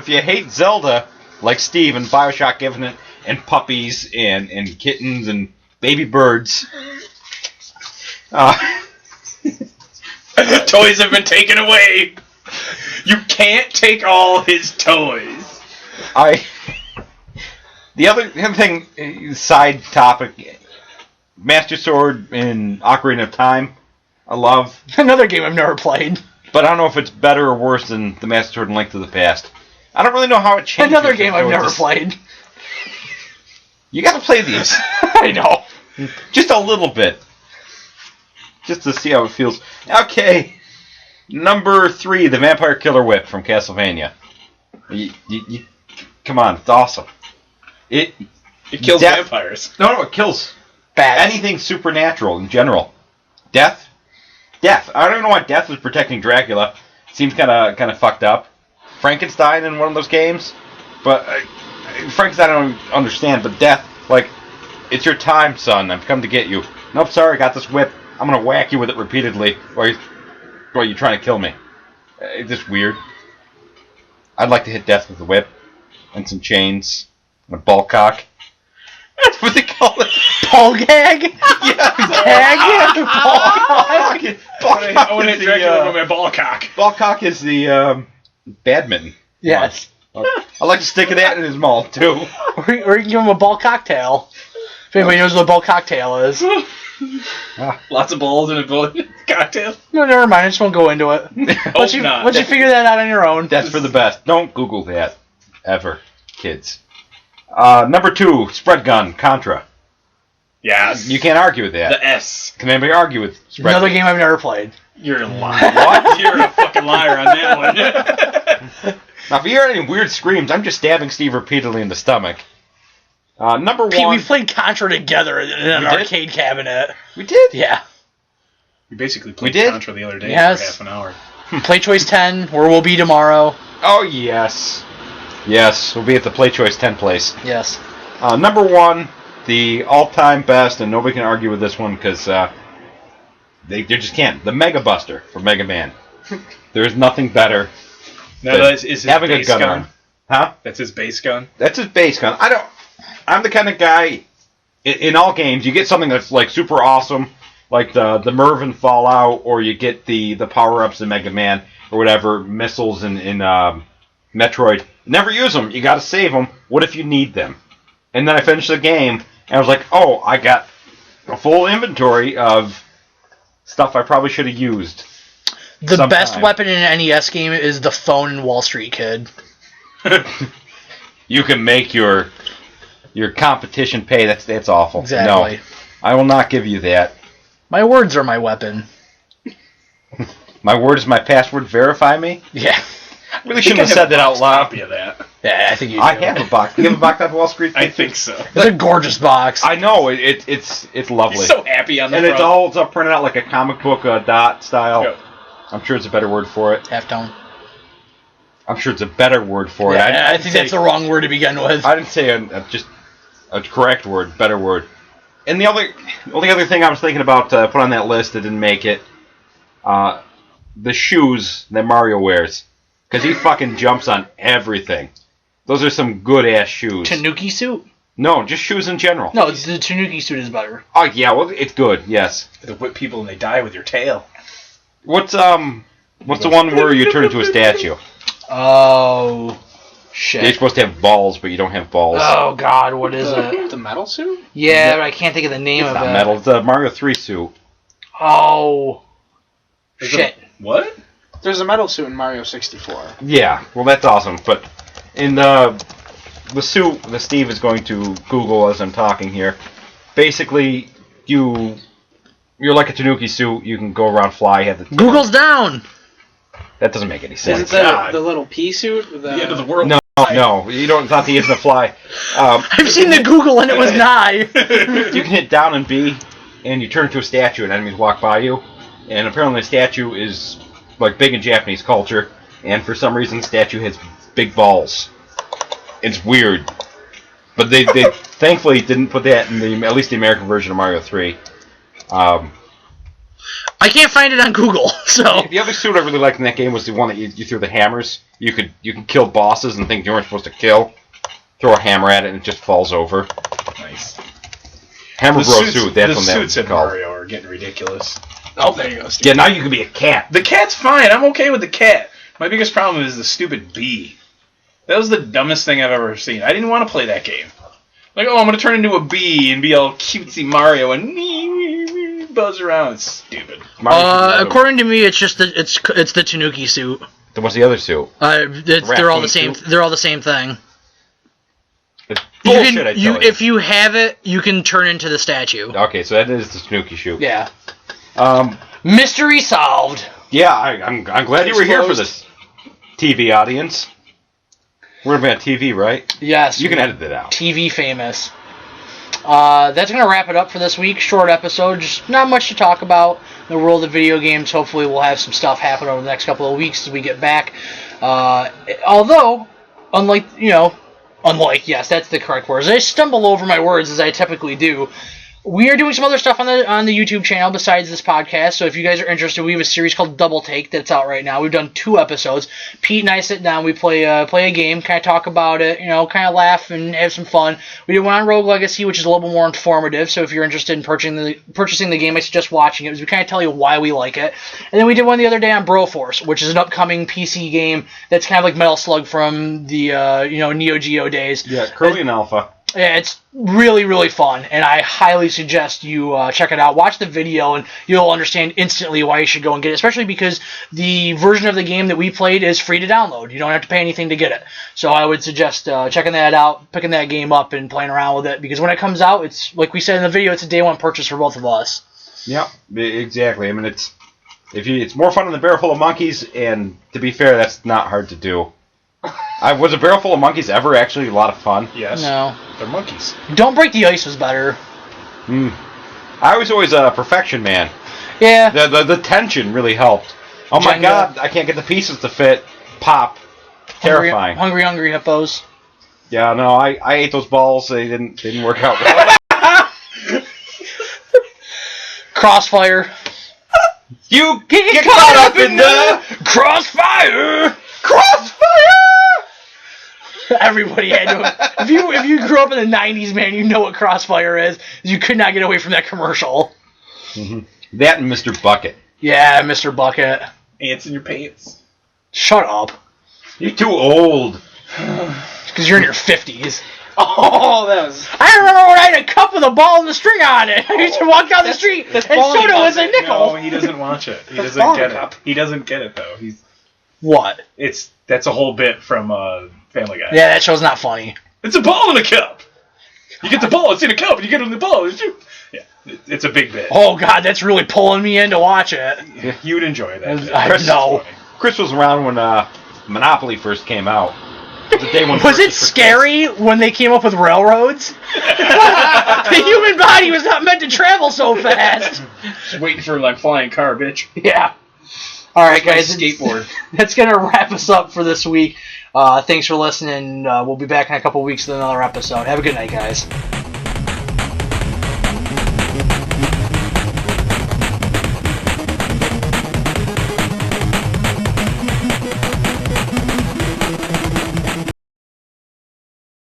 you hate Zelda, like Steve and BioShock Infinite, and puppies and kittens and baby birds. Toys have been taken away. You can't take all his toys. The other thing, side topic, Master Sword in Ocarina of Time, I love. Another game I've never played. But I don't know if it's better or worse than the Master Sword in Link to the Past. I don't really know how it changes. Another game I've never played. You gotta play these. I know. Just a little bit. Just to see how it feels. Okay. Number 3, the Vampire Killer Whip from Castlevania. Come on, it's awesome. It kills vampires. No, it kills Bad. anything supernatural in general. Death. I don't know why Death was protecting Dracula. Seems kind of fucked up. Frankenstein in one of those games, but Frankenstein I don't understand. But Death, like, it's your time, son. I've come to get you. Nope, sorry, I got this whip. I'm gonna whack you with it repeatedly, or you're trying to kill me. It's just weird. I'd like to hit Death with a whip and some chains and a ball cock. That's what they call it. Ball gag? Yeah, Gag? Ball cock? I want to hit Dracula with my ball cock. Ball cock is the badminton. Yes. I like to stick that in his mouth too. Or you can give him a ball cocktail. If anybody knows what a ball cocktail is. Lots of balls in a cocktail. No, never mind. I just won't go into it. Once you figure that out on your own. That's for the best. Don't Google that. Ever. Kids. Number 2, Spread Gun, Contra. Yes. You can't argue with that. The S. Can anybody argue with Spread Another Gun? game I've never played. You're a liar. What? You're a fucking liar on that one. Now, if you hear any weird screams, I'm just stabbing Steve repeatedly in the stomach. Number 1. Pete, we played Contra together in an We did? arcade cabinet. We did? Yeah. We basically played did? Contra the other day Yes. for half an hour. Play Choice 10, where we'll be tomorrow. Oh, yes. Yes, we'll be at the Play Choice 10 place. Yes. Number 1, the all-time best, and nobody can argue with this one because they just can't. The Mega Buster for Mega Man. There's nothing better No, than is his having a base gun gun. arm. Huh? That's his base gun. That's his base gun. I'm the kind of guy in all games. You get something that's like super awesome, like the Mervin Fallout, or you get the power ups in Mega Man or whatever, missiles in Metroid. Never use them. You got to save them. What if you need them? And then I finished the game and I was like, oh, I got a full inventory of stuff I probably should have used. The sometime. best weapon in an NES game is the phone in Wall Street Kid. You can make your competition pay. That's awful. Exactly. No, I will not give you that. My words are my weapon. My word is my password. Verify me. Yeah. I really shouldn't have said that out loud. Copy of that. Yeah, I think you do. I have a box. Do you have a box on Wall Street? I think so. It's a gorgeous box. I know it's lovely. He's so happy on the and front. it's all printed out like a comic book dot style. Yep. I'm sure it's a better word for it. Halftone. I'm sure it's a better word for it. Yeah, I think that's the wrong word to begin with. I didn't say just a correct word, better word. And the only other thing I was thinking about put on that list that didn't make it, the shoes that Mario wears, because he fucking jumps on everything. Those are some good ass shoes. Tanuki suit? No, just shoes in general. No, the Tanuki suit is better. Oh yeah, well it's good. Yes. They whip people and they die with your tail. What's the one where you turn into a statue? Oh, shit. You're supposed to have balls, but you don't have balls. Oh God, what is it? The metal suit? Yeah, but I can't think of the name It's of not it. metal. It's a Mario 3 suit. Oh, shit. What? There's a metal suit in Mario 64. Yeah, well that's awesome. But in the suit that Steve is going to Google as I'm talking here. Basically, you're like a Tanuki suit. You can go around, fly. Have the Google's down. That doesn't make any sense. Isn't that the little pea suit? With The end of the world. No, you don't. It's not the end of the fly. I've seen the Google and it was nigh. You can hit down and B, and you turn into a statue, and enemies walk by you. And apparently, the statue is like big in Japanese culture, and for some reason, the statue has big balls. It's weird, but they thankfully didn't put that in at least the American version of Mario 3. I can't find it on Google, so... The other suit I really liked in that game was the one that you threw the hammers. You can kill bosses and things you weren't supposed to kill. Throw a hammer at it and it just falls over. Nice. Hammer Bro suit, that's the what that suits was in called. Mario are getting ridiculous. Oh, there you go, Steve. Yeah, now you can be a cat. The cat's fine. I'm okay with the cat. My biggest problem is the stupid bee. That was the dumbest thing I've ever seen. I didn't want to play that game. Like, I'm going to turn into a bee and be all cutesy Mario and buzz around. It's stupid. According to me, it's just it's the Tanuki suit. Then what's the other suit? They're all the same. suit? They're all the same thing. It's bullshit, I tell you. If you have it, you can turn into the statue. Okay, so that is the Tanuki suit. Yeah. Um, Mystery solved. yeah, I'm glad you were here for this, TV audience. We're about TV, right? Yes. You can edit it out. TV famous. That's going to wrap it up for this week. Short episode. Just not much to talk about in the world of video games. Hopefully we'll have some stuff happen over the next couple of weeks as we get back. Although, yes, that's the correct words. I stumble over my words as I typically do. We are doing some other stuff on the YouTube channel besides this podcast, so if you guys are interested, we have a series called Double Take that's out right now. We've done 2 episodes. Pete and I sit down, we play a game, kind of talk about it, kind of laugh and have some fun. We did one on Rogue Legacy, which is a little bit more informative, so if you're interested in purchasing the game, I suggest watching it, because we kind of tell you why we like it. And then we did one the other day on Broforce, which is an upcoming PC game that's kind of like Metal Slug from the Neo Geo days. Yeah, Curly and Alpha. Yeah, it's really, really fun, and I highly suggest you check it out. Watch the video, and you'll understand instantly why you should go and get it, especially because the version of the game that we played is free to download. You don't have to pay anything to get it. So I would suggest checking that out, picking that game up, and playing around with it, because when it comes out, it's, like we said in the video, it's a day one purchase for both of us. Yeah, exactly. I mean, it's more fun than the Barrel Full of Monkeys, and to be fair, that's not hard to do. Was a Barrel Full of Monkeys ever actually a lot of fun? Yes. No. They're monkeys. Don't Break the Ice was better. I was always a perfection man. Yeah. The tension really helped. Oh my Jenga. god, I can't get the pieces to fit. Pop. Terrifying. Hungry hippos. Yeah, no, I ate those balls. They didn't work out well. Crossfire. You get caught up in the Crossfire! Everybody had to. If you grew up in the 90s, man, you know what Crossfire is. You could not get away from that commercial. Mm-hmm. That and Mr. Bucket. Yeah, Mr. Bucket. Ants in your pants. Shut up. You're too old. Because you're in your 50s. Oh, that was... I remember when I had a cup with a ball and the string on it. I used to walk down the street and bowling soda was a No, nickel. he doesn't watch it. He That's doesn't bowling get cup. it. He doesn't get it though. What? That's a whole bit from Family Guy. Yeah, that show's not funny. It's a ball in a cup. You get the ball. It's in a cup. And you get it in the ball. Yeah, it's a big bit. Oh, God, that's really pulling me in to watch it. You'd enjoy that. I Chris is know. funny. Chris was around when Monopoly first came out. The day when Was it scary when they came up with railroads? The human body was not meant to travel so fast. Just waiting for like flying car, bitch. Yeah. All right, My guys. skateboard. That's going to wrap us up for this week. Thanks for listening. We'll be back in a couple weeks with another episode. Have a good night, guys.